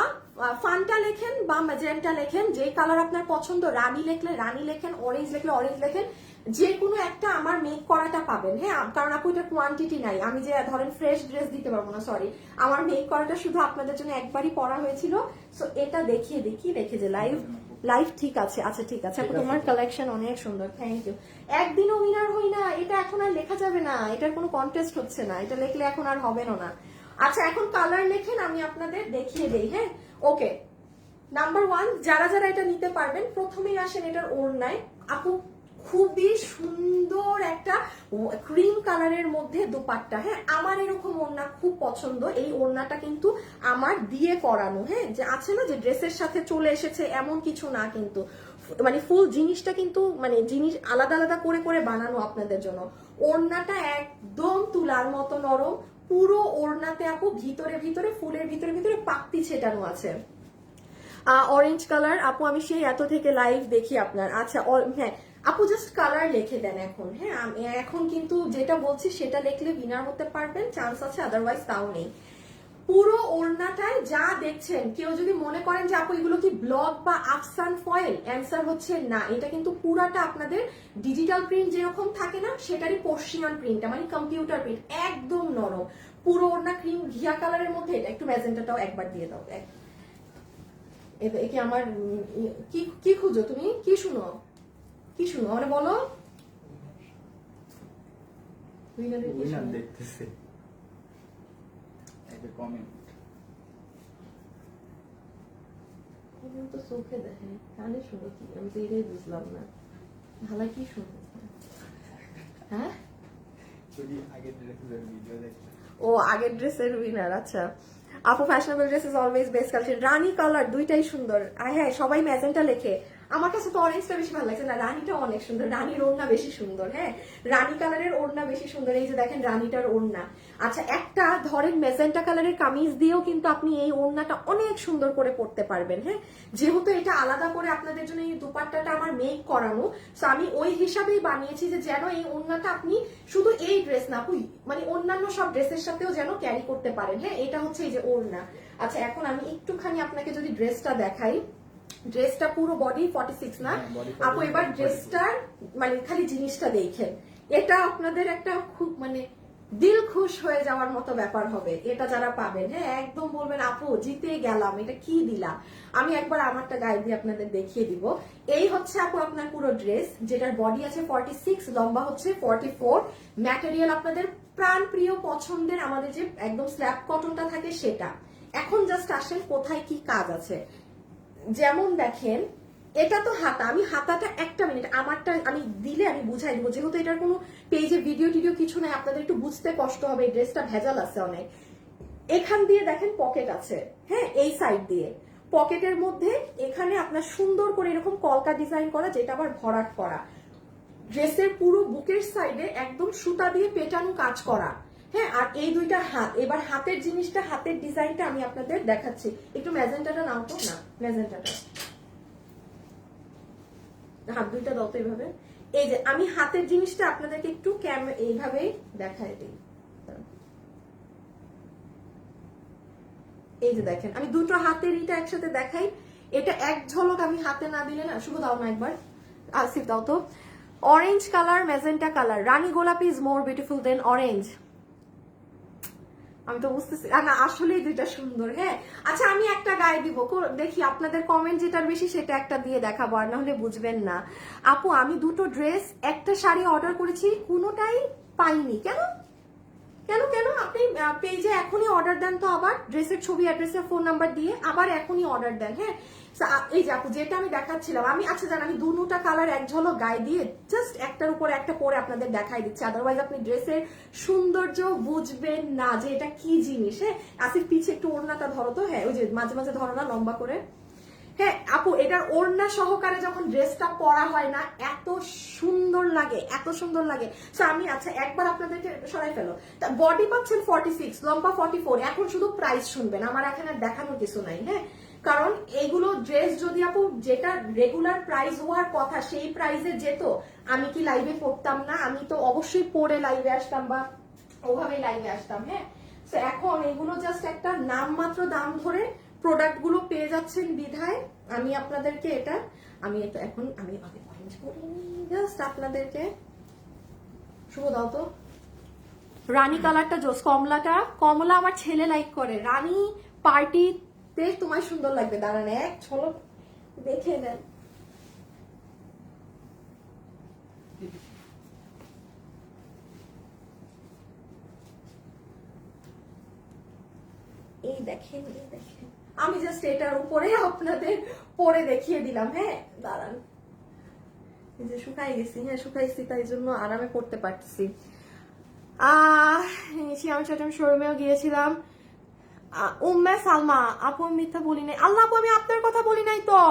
ফান্টা লেখেন বা ম্যাজেন্টা লেখেন, যে কালার আপনার পছন্দ। রানী লেখলে রানী লেখেন, অরেঞ্জ লেখলে অরেঞ্জ লেখেন, যে কোনো একটা আমার মেক করাটা পাবেন, হ্যাঁ। কারণ আপু এটা কোয়ান্টিটি নাই, আমি যে ধরেন ফ্রেশ ড্রেস দিতে পারবো না, সরি। আমার মেক করাটা শুধু আপনাদের জন্য একবারই পরা হয়েছিল। সো এটা দেখিয়ে দেখি, দেখে যে লাইভ লাইভ ঠিক আছে। আচ্ছা ঠিক আছে আপু, তোমার কালেকশন অনেক সুন্দর, থ্যাংক ইউ। একদিনও উইনার হই না, এটা এখন আর লেখা যাবে না, এটার কোনো কন্টেস্ট হচ্ছে না, এটা লিখলে এখন আর হবে না। আচ্ছা, এখন কালার লেখেন, আমি আপনাদের দেখিয়ে দেই, হ্যাঁ। ওকে, নাম্বার 1, যারা যারা এটা নিতে পারবেন প্রথমেই আসেন এটার ওড়নায়। আপু খুবই সুন্দর একটা ক্রিম কালারের মধ্যে দোপাট্টা, হ্যাঁ। আমার এরকম ওড়না খুব পছন্দ। এই ওড়নাটা কিন্তু আমার দিয়ে করানো, হ্যাঁ, যে আছে না যে ড্রেসের সাথে চলে এসেছে এমন কিছু না, কিন্তু মানে ফুল জিনিসটা কিন্তু মানে জিনিস আলাদা আলাদা করে করে বানানো আপনাদের জন্য। ওড়নাটা একদম তুলার মতো নরম, পুরো ওড়নাতে আপু ভিতরে ভিতরে ফুলের ভিতরে ভিতরে পাপড়ি ছেটানো আছে। অরেঞ্জ কালার আপু, আমি সেই এত থেকে লাইভ দেখি আপনার। আচ্ছা, হ্যাঁ আপু, জাস্ট কালার লিখে দেন এখন, হ্যাঁ। আমি এখন কিন্তু যেটা বলছি সেটা লিখলে উইনার হতে পারবেন, চান্স আছে, আদারওয়াইজ তাও নেই। পুরো ওড়নাটায় যা দেখছেন, কেউ যদি মনে করেন যে আপু এগুলো কি ব্লক বা আফসান ফয়েল, অ্যান্সার হচ্ছে না। এটা কিন্তু পুরাটা আপনাদের ডিজিটাল প্রিন্ট যেরকম থাকে না, সেটারই পর্শিয়ান প্রিন্টটা, মানে কম্পিউটার প্রিন্ট, একদম নরম। পুরো ওড়না ক্রিম ঘিয়া কালারের মধ্যে। এটা একটু ম্যাজেন্টাটাও একবার দিয়ে দাও। একে আমার কি খুঁজো তুমি, কি শুনো, কি শুনো মানে বলো। উইনার দেখতেছে, একটা কমেন্ট। তো চোখে দেখে, কানে শুনে কি, আমি তো এটাই বুঝলাম না। ভালো কি শুনে, হ্যাঁ। যদি আগের ড্রেসের ভিডিও দেখতে, ও আগের ড্রেসের উইনার। আচ্ছা, আপু fashionable dress is always best collection. Rani colour দুইটাই সুন্দর। আর হ্যাঁ, সবাই ম্যাজেন্টা লেখে, আমার কাছে তো অরেঞ্জটা বেশি ভালো লাগছে। না, রানীটা অনেক সুন্দর, রানীর ওড়না বেশি সুন্দর। হ্যাঁ, রানী কালারের ওড়না বেশি সুন্দর। এই যে দেখেন রানীটার ওড়না। আচ্ছা, একটা ধরেন মেজেন্টা কালারের কামিজ দিয়েও কিন্তু আপনি এই ওড়নাটা অনেক সুন্দর করে পরতে পারবেন। হ্যাঁ, যেহেতু এটা আলাদা করে আপনাদের জন্য এই দুপাট্টাটা আমার মেক করানো, তো আমি ওই হিসাবেই বানিয়েছি যে যেন এই ওড়নাটা আপনি শুধু এই ড্রেস না, মানে অন্যান্য সব ড্রেসের সাথেও যেন ক্যারি করতে পারেন। হ্যাঁ, এটা হচ্ছে এই যে ওড়না। আচ্ছা, এখন আমি একটুখানি আপনাকে যদি ড্রেসটা দেখাই, ড্রেসটা পুরো বডি 46 না আপু? এবার ড্রেসটার মানে খালি জিনিসটা দেখেন, এটা আপনাদের একটা খুব মানে দিল খুশ হয়ে যাওয়ার মতো ব্যাপার হবে এটা যারা পাবেন। হ্যাঁ, একদম বলবেন আপু জিতে গেলাম, এটা কি দিলাম। আমি একবার আমারটা গায়ে দিয়ে আপনাদের দেখিয়ে দিব। এই হচ্ছে আপু আপনার পুরো ড্রেস, যেটার বডি আছে 46, লম্বা হচ্ছে 44। ম্যাটেরিয়াল আপনাদের প্রাণ প্রিয় পছন্দের আমাদের যে একদম স্ল্যাব কটনটা থাকে সেটা। এখন জাস্ট আসেন কোথায় কি কাজ আছে। যেমন দেখেন, এটা তো হাতা, আমি হাতাটা একটা মিনিট আমারটা আমি দিলে আমি বুঝাই দিব, যেহেতু এটার কোনো পেজে ভিডিও টিডিও কিছু নাই, আপনাদের একটু বুঝতে কষ্ট হবে, এই ড্রেসটা ভেজাল আছে অনেক। এখান দিয়ে দেখেন পকেট আছে, হ্যাঁ, এই সাইড দিয়ে পকেটের মধ্যে এখানে আপনার সুন্দর করে এরকম কলকা ডিজাইন করা, যেটা আবার ভরাট করা। ড্রেসের পুরো বুকের সাইডে একদম সুতা দিয়ে পেটানো কাজ করা। হ্যাঁ, আর এই দুইটা হাত। এবার হাতের জিনিসটা, হাতের ডিজাইনটা আমি আপনাদের দেখাচ্ছি। একটু ম্যাজেন্টাটা নাও তো, না ম্যাজেন্টাটা হাত দুইটা দাও তো এইভাবে। এই যে আমি হাতের জিনিসটা আপনাদেরকে একটু এইভাবে দেখায় দিই। এই যে দেখেন, আমি দুটো হাতের ইটা একসাথে দেখাই। এটা এক ঝলক আমি হাতে না দিলে না, শুভ দাও না একবার, আসিফ দাও তো। অরেঞ্জ কালার, ম্যাজেন্টা কালার, রানী গোলাপি is more beautiful then orange. আমি তো বুঝতেছি না, আসলেই দুইটা সুন্দর। হ্যাঁ, আচ্ছা আমি একটা গায়ে দিব, দেখি আপনাদের কমেন্ট যেটার বেশি সেটা একটা দিয়ে দেখাবো, আর না হলে বুঝবেন না। আপু আমি দুটো ড্রেস, একটা শাড়ি অর্ডার করেছি, কোনোটাই পাইনি। কেন কেন কেন? আপনি পেজে এখনই অর্ডার দেন তো, আবার ড্রেসের ছবি, অ্যাড্রেসের ফোন নাম্বার দিয়ে আবার এখনই অর্ডার দেন। হ্যাঁ, এই যে আপু যেটা আমি দেখাচ্ছিলাম, আমি আচ্ছা জান আমি দুটা কালার এক ঝলক গায়ে দিয়ে জাস্ট একটার উপর একটা পরে আপনাদের দেখাই দিচ্ছি, আদারওয়াইজ আপনি ড্রেসের সৌন্দর্য বুঝবেন না যে এটা কি জিনিস। হ্যাঁ, আসিফ পিছে একটু ওড়নাটা ধরো তো। হ্যাঁ, ওই যে মাঝে মাঝে ধরো না লম্বা করে। হ্যাঁ আপু, এটার ওড়না সহকারে যখন ড্রেসটা পরা হয় না, এত সুন্দর লাগে, এত সুন্দর লাগে। তো আমি আচ্ছা একবার আপনাদেরকে সরাই ফেলো। বডি পাচ্ছেন 46, লম্বা 44। এখন শুধু প্রাইস শুনবেন, আমার এখানে দেখানোর কিছু নাই। হ্যাঁ, কারণ এইগুলো ড্রেস যদি আপু যেটা রেগুলার প্রাইস হওয়ার কথা সেই প্রাইসে যেত, আমি কি লাইভে পড়তাম না? আমি তো অবশ্যই পরে লাইভে আসতাম বা ওভাবেই লাইভে আসতাম। হ্যাঁ, তো এখন এগুলো জাস্ট একটা নামমাত্র দাম ধরে প্রোডাক্ট গুলো পেয়ে যাচ্ছেন বিধায় আমি আপনাদেরকে এটা, আমি এটা এখন আমি অরেঞ্জ করিনি, জাস্ট আপনাদেরকে শুভ দাও তো। রানী কালারটা জোস, কমলা আমার ছেলে লাইক করে। রানী পার্টিতে তোমায় সুন্দর লাগবে, দাঁড়ান এক ঝলক দেখে নেন। এই দেখেন, এই দেখেন, আমি জাস্ট এটার উপরে আপনাদের পরে দেখিয়ে দিলাম। হ্যাঁ দাঁড়ান, এই যে শুকাই গেছি। হ্যাঁ শুকাইছি, তাই জন্য আরামে করতে পারতেছি। আমি শোরুমেও গিয়েছিলাম। উম্মে সালমা আপু আমি মিথ্যা বলি নাই। আল্লাহ আপু আমি আপনার কথা বলি নাই তো।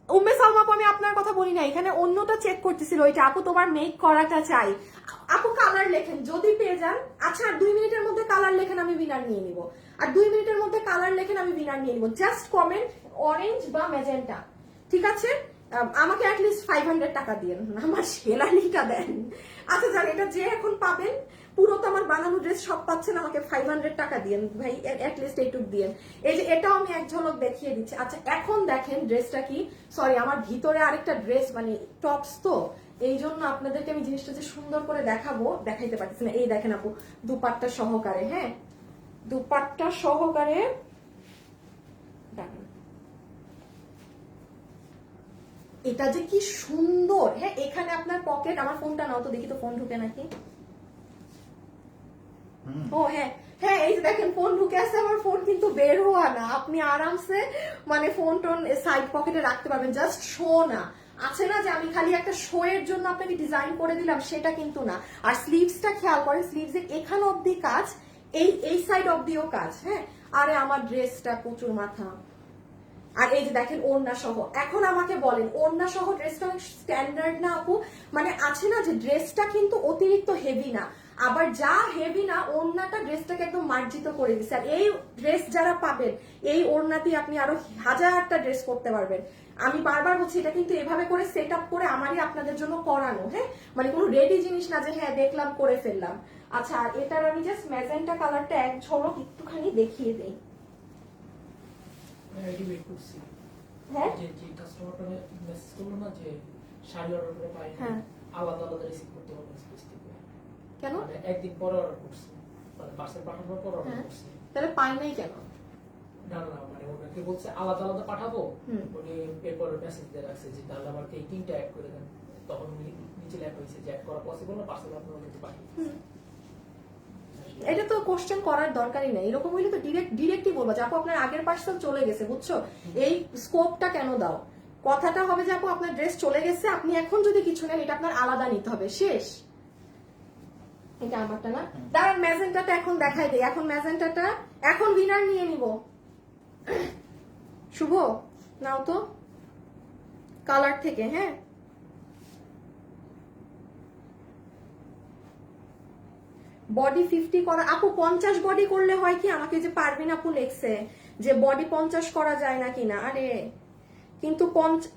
উম্মে সালমা আপু আমি আপনার কথা বলি নাই, এখানে অন্যটা চেক করতেছিল ওইটা। আপু তোমার মেক করাটা চাই। আপু কালার লেখেন যদি পেয়ে যান। আচ্ছা আর 2 মিনিটের মধ্যে কালার লেখেন, আমি উইনার নিয়ে নিব। আর 2 মিনিটের মধ্যে কালার লেখেন, আমি উইনার নিয়ে নিব। জাস্ট কমেন্ট অরেঞ্জ বা ম্যাজেন্টা, ঠিক আছে? আমাকে অ্যাটলিস্ট 500 টাকা দিয়েন, আমার সেলানিটা দেন। আচ্ছা জান, এটা যে এখন পাবেন পুরো তো আমার বানানো ড্রেস সব পাচ্ছেন, আমাকে 500 টাকা দিয়েন ভাই, অ্যাটলিস্ট এইটুক দিয়েন। এই যে এটাও আমি এক ঝলক দেখিয়ে দিচ্ছি। আচ্ছা এখন দেখেন ড্রেসটা কি, সরি আমার ভিতরে আরেকটা ড্রেস মানে টপস তো, এই জন্য আপনাদেরকে আমি জিনিসটা যে সুন্দর করে দেখাবো দেখাইতে পারতেছি না। এই দেখেন আপু দুপাট্টা সহকারে। হ্যাঁ দুপাট্টা সহকারে, এটা যে কি সুন্দর। হ্যাঁ এখানে আপনার পকেট, আমার ফোনটা নাও তো দেখি তো ফোন ঢুকে নাকি। ও হ্যাঁ হ্যাঁ, এই যে দেখেন ফোন ঢুকে আছে, আমার ফোন কিন্তু বের হওয়া না। আপনি আরামসে মানে ফোন টোন সাইড পকেটে রাখতে পারবেন, জাস্ট শো না। আছে না যে আমি খালি একটা শো এর জন্য আপনাকে ডিজাইন করে দিলাম, সেটা কিন্তু না। আর স্লিভসটা খেয়াল করেন, স্লিভস এর এখানে অবধি কাজ, এই সাইড অফ দিও কাজ, হ্যাঁ। আরে আমার ড্রেসটা প্রচুর মাথা। আর এই যে দেখেন ওড়না সহ। এখন আমাকে বলেন ওড়না সহ ড্রেসটা স্ট্যান্ডার্ড না আপু? মানে আছে না যে ড্রেসটা কিন্তু অতিরিক্ত হেভি না, আবার যা হেভি না ওড়নাটা ড্রেসটাকে একদম মার্জিত করে দিচ্ছে। আর এই ড্রেস যারা পাবেন এই ওড়নাতেই আপনি আরো হাজারটা ড্রেস করতে পারবেন। আমি বারবার বলছি এটা কিন্তু এভাবে করে সেট আপ করে আমারই আপনাদের জন্য করানো, হ্যাঁ, মানে কোনো রেডি জিনিস না যে হ্যাঁ দেখলাম করে ফেললাম। আচ্ছা, আর এটার আমি জাস্ট ম্যাজেন্টা কালারটা এক ঝলক একটুখানি দেখিয়ে দেই। এটি বের করছি। হ্যাঁ, যে কাস্টমারটা মেসেজ করলো না যে শাড়ি অর্ডার করে পাই, হ্যাঁ, আলাদা আলাদা রিসিভ করতে হবে স্পেসিফিক। কেন? মানে একদিন পরে অর্ডার করছি, মানে পার্সেল পাঠানোর পর অর্ডার হ্যাঁ। করছি। তাহলে পাই নাই কেন? না না, মানে ওনাকে বলছে আলাদা আলাদা পাঠাবো, হুম। উনি এরপর মেসেজ দিয়ে রাখছে যে তাহলে আমাকে এই তিনটা অ্যাড করে দেন। তখন উনি নিচে লেখা হয়েছে যে অ্যাড করা পসিবল না, পার্সেল আপনার কাছে পাঠিয়ে দিচ্ছি। এটা তো কোশ্চেন করার দরকারই নেই। এরকম হইলে তো ডিরেক্টই বলবো যে আপু আপনার আগের পার্সেল চলে গেছে, বুঝছো, এই স্কোপটা কেন দাও। কথাটা হবে যে আপু আপনার ড্রেস চলে গেছে, আপনি এখন যদি কিছু নেন এটা আপনার আলাদা নিতে হবে, শেষ। এটা আমারটা না, দাঁড়ান ম্যাজেন্টাটা এখন দেখাই দেই। এখন ম্যাজেন্টাটা এখন উইনার নিয়ে নিব। শুভ নাও তো কালার থেকে, হ্যাঁ। বডি 50 করা আপু, 50 বডি করলে হয় কি, আমাকে যে পারবিন আপু লেখছে যে বডি 50 করা যায় না কিনা। আরে কিন্তু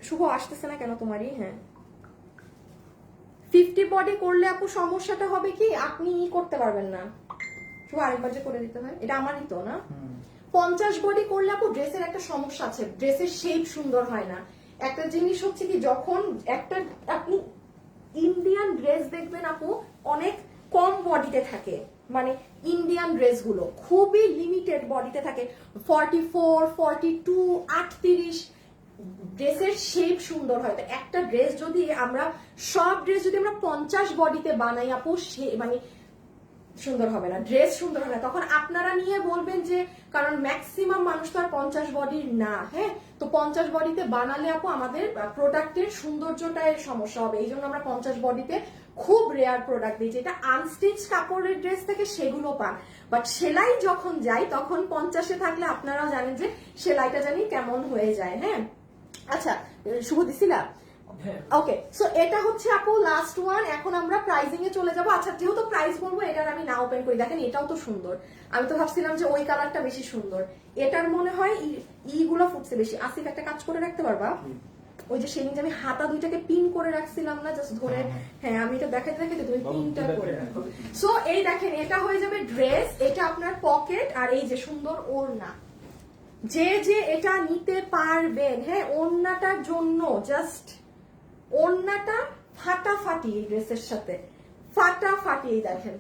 শুভ আসতেছে না কেন তোমারই? হ্যাঁ, 50 বডি করলে আপু সমস্যাটা হবে কি, আপনি করতে পারবেন না। শুভ আরেকবার যে করে দিতে হয়, এটা আমারই তো না। 50 বডি করলে আপু ড্রেসের একটা সমস্যা আছে, ড্রেসের শেপ সুন্দর হয় না। একটা জিনিস হচ্ছে কি, যখন একটা আপনি ইন্ডিয়ান ড্রেস দেখবেন আপু অনেক কম বডিতে থাকে, মানে ইন্ডিয়ান ড্রেস গুলো খুবই লিমিটেড বডিতে থাকে, 44, 42, 38। ড্রেসের শেপ সুন্দর হয়। তো একটা ড্রেস যদি আমরা সব ড্রেস যদি আমরা 50 বডিতে বানাই আপু, মানে সুন্দর হবে না, ড্রেস সুন্দর হবে না। তখন আপনারা নিয়ে বলবেন যে, কারণ ম্যাক্সিমাম মানুষ তো আর 50 বডির না, হ্যাঁ। তো 50 বডিতে বানালে আপু আমাদের প্রোডাক্টের সৌন্দর্যটার সমস্যা হবে। এই জন্য আমরা 50 বডিতে খুব রেয়ার প্রোডাক্ট দিই, যেটা আনস্টিচ কাপড়ের ড্রেস থেকে সেগুলো পান। বাট সেলাই যখন যাই তখন 50-এ থাকলে আপনারাও জানেন যে সেলাইটা জানি কেমন হয়ে যায়, হ্যাঁ। আচ্ছা, শুভ দিছিলা? ওকে, সো এটা হচ্ছে আপু লাস্ট ওয়ান। এখন আমরা প্রাইজিং এ চলে যাব। আচ্ছা, যেহেতু প্রাইস বলবো, এটার আমি না ওপেন করি। দেখেন এটাও তো সুন্দর, আমি তো ভাবছিলাম যে ওই কালারটা বেশি সুন্দর। এটার মনে হয় গুলো ফুটছে বেশি। আসিফ একটা কাজ করে রাখতে পারবা? ওই যে সেদিন যে আমি হাতা দুইটাকে পিন করে রাখছিলাম না, জাস্ট ধরে, হ্যাঁ আমি এটা দেখাতে দেখাতে তুমি পিনটা করে রাখো। সো এই দেখেন এটা হয়ে যাবে ড্রেস, এটা আপনার পকেট, আর এই যে সুন্দর ওড়না। যে যে এটা নিতে পারবেন, হ্যাঁ, ওড়নাটার জন্য জাস্ট ওড়নাটা ফাটাফাটি, এই ড্রেসের সাথে ফাটাফাটি। দেখেন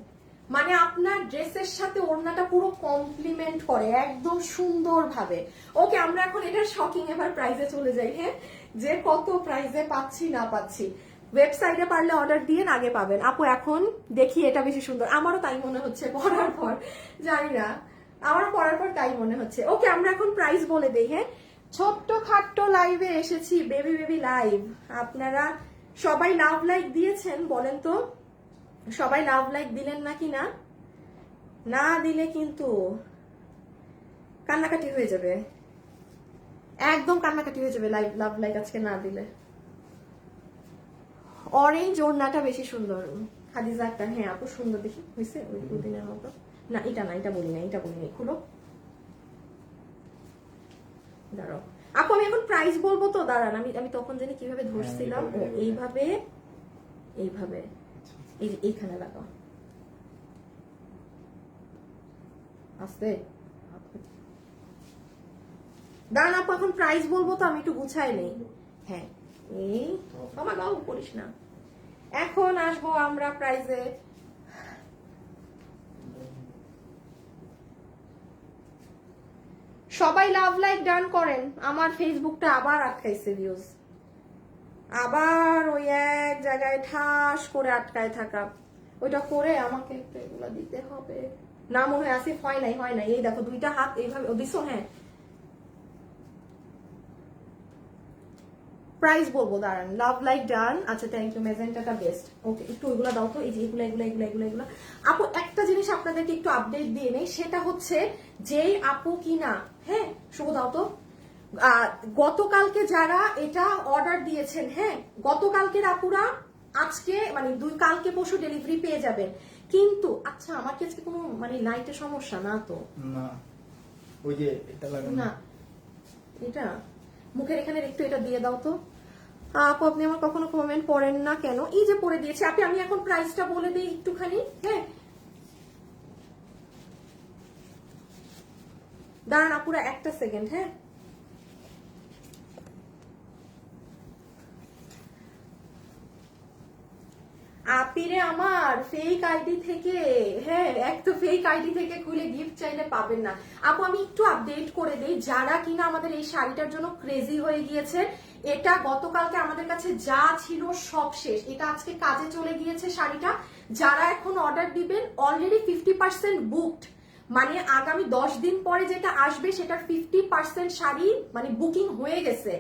মানে আপনার ড্রেসের সাথে ওড়নাটা পুরো কমপ্লিমেন্ট করে একদম সুন্দর ভাবে। ওকে, আমরা এখন এটার শকিং এবার প্রাইসে চলে যাই, হ্যাঁ, যে কত প্রাইসে পাচ্ছি না পাচ্ছি। ওয়েবসাইটে পারলে অর্ডার দিয়ে আগে পাবেন আপু। এখন দেখি এটা বেশি সুন্দর, আমারও তাই মনে হচ্ছে পরার পর, জানি না, আমারও পরার পর তাই মনে হচ্ছে। ওকে, আমরা এখন প্রাইস বলে দেই, হ্যাঁ। ছোট্ট খাট্ট লাইভে এসেছি, বেবি বেবি লাইভ। আপনারা সবাই লাভ লাইক দিয়েছেন? বলেন তো সবাই লাভ লাইক দিলেন নাকি না? না দিলে কিন্তু কান্নাকাটি হয়ে যাবে, একদম কান্নাকাটি হয়ে যাবে লাভ লাইক আজকে না দিলে। অরেঞ্জ ওড়নাটা বেশি সুন্দর, হাদিজা একটা, হ্যাঁ আপু সুন্দর দেখি হয়েছে ওই দুদিনের মতো। না এটা না, এটা বলি না, এটা বলি না, খুলো দাঁড়াও আপু, আমি এখন প্রাইস বলবো তো, দাঁড়ান আমি তখন জানি কিভাবে ধরছিলাম। ও এইভাবে, এইভাবে, এই যে এইখানে লাগাও আস্তে। দাঁড়ান আপু, এখন প্রাইস বলবো তো, আমি একটু গুছাই নেই। হ্যাঁ, এই আমার গাও করিস না। এখন আসবো আমরা প্রাইজে। সবাই লাভ লাইক ডান করেন। আমার ফেসবুকটা আবার আটকাইছে ভিউজ, আবার ওই এক জায়গায় ঠাস করে আটকায় থাকা। ওইটা করে আমাকে একটু এগুলা দিতে হবে না, মনে হয় আসিফ হয় নাই, হয় নাই। এই দেখো দুইটা হাত এইভাবে দিছো, হ্যাঁ। প্রাইস বলবো, দাঁড়ান। লাভ লাইক ডান, আচ্ছা থ্যাংক ইউ, মেজেন্টাটা বেস্ট। ওকে, একটু ওইগুলো দাও তো, এই যে এগুলো। আপু একটা জিনিস আপনাদেরকে একটু আপডেট দিয়ে নেই, সেটা হচ্ছে যেই আপু কিনা, হ্যাঁ শুভ দাও তো, গতকালকে যারা এটা অর্ডার দিয়েছেন, হ্যাঁ গতকালকের আপুরা আজকে মানে কালকে পরশু ডেলিভারি পেয়ে যাবেন। কিন্তু আচ্ছা আমার কি আজকে কোনো মানে লাইটের সমস্যা না তো? না, ওই যে এটা লাগানো না, এটা মুখের এখানে একটু এটা দিয়ে দাও তো। আপু আপনি আমার কখনো কমেন্ট পড়েন না কেন? এই যে পড়ে দিয়েছি আপনি, আমি এখন প্রাইসটা বলে দিই একটুখানি, হ্যাঁ দাঁড়ান আপুরা একটা সেকেন্ড, হ্যাঁ আপিরে আমার ফেক আইডি থেকে, হ্যাঁ এক তো ফেক আইডি থেকে খুলে গিফট চাইলে পাবেন না। আপু আমি একটু আপডেট করে দেই, যারা কিনা আমাদের এই শাড়িটার জন্য ক্রেজি হয়ে গিয়েছে, এটা গতকালকে আমাদের কাছে যা ছিল সব শেষ, এটা আজকে কাজে চলে গিয়েছে শাড়িটা। যারা এখন অর্ডার দিবেন অলরেডি 50% বুকড, মানে আগামী 10 দিন পরে যেটা আসবে সেটার 50% শাড়ি মানে বুকিং হয়ে গেছে।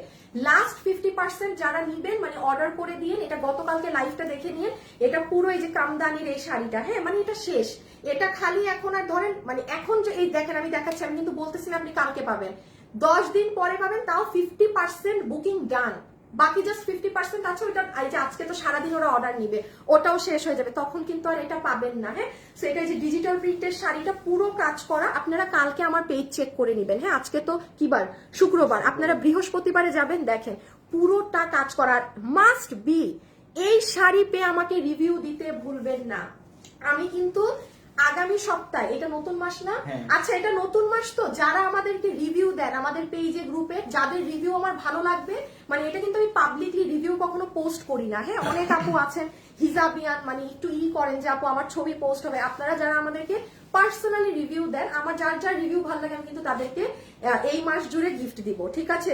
লাস্ট 50% যারা নিবেন মানে অর্ডার করে দিয়ে, এটা গতকালকে লাইভটা দেখে নিয়ে, এটা পুরো এই যে কামদানির এই শাড়িটা, হ্যাঁ মানে এটা শেষ। এটা খালি এখন আর ধরেন মানে এখন যে এই দেখেন আমি দেখাচ্ছি, আমি কিন্তু বলতেছি না আপনি কালকে পাবেন, 10 দিন পরে পাবেন, তাও 50% বুকিং ডান, বাকি জাস্ট 50% আছে। ওটা এই যে আজকে তো সারাদিন ওরা অর্ডার নিবে, ওটাও শেষ হয়ে যাবে, তখন কিন্তু আর এটা পাবেন না, হ্যাঁ। সো এটা যে ডিজিটাল প্রিন্টের শাড়িটা পুরো কাজ করা, আপনারা কালকে আমার পেজ চেক করে নেবেন, হ্যাঁ আজকে তো কি বার, শুক্রবার, আপনারা বৃহস্পতিবারে যাবেন, দেখেন পুরোটা কাজ করার। মাস্ট বি এই শাড়ি পেয়ে আমাকে রিভিউ দিতে ভুলবেন না। আমি কিন্তু আগামী সপ্তাহে, এটা নতুন মাস না, আচ্ছা এটা নতুন মাস তো, যারা আমাদেরকে রিভিউ দেন আমাদের পেজে গ্রুপে, যাদের রিভিউ আমার ভালো লাগবে, মানে এটা কিন্তু আমি পাবলিকলি রিভিউ কখনো পোস্ট করি না, হ্যাঁ অনেক আপু আছেন হিজাবিয়ান মানে একটু করেন যে আপু আমার ছবি পোস্ট হবে, আপনারা যারা আমাদেরকে পার্সোনালি রিভিউ দেন, আমার যার যার রিভিউ ভালো লাগে আমি কিন্তু তাদেরকে এই মাস জুড়ে গিফট দিব, ঠিক আছে,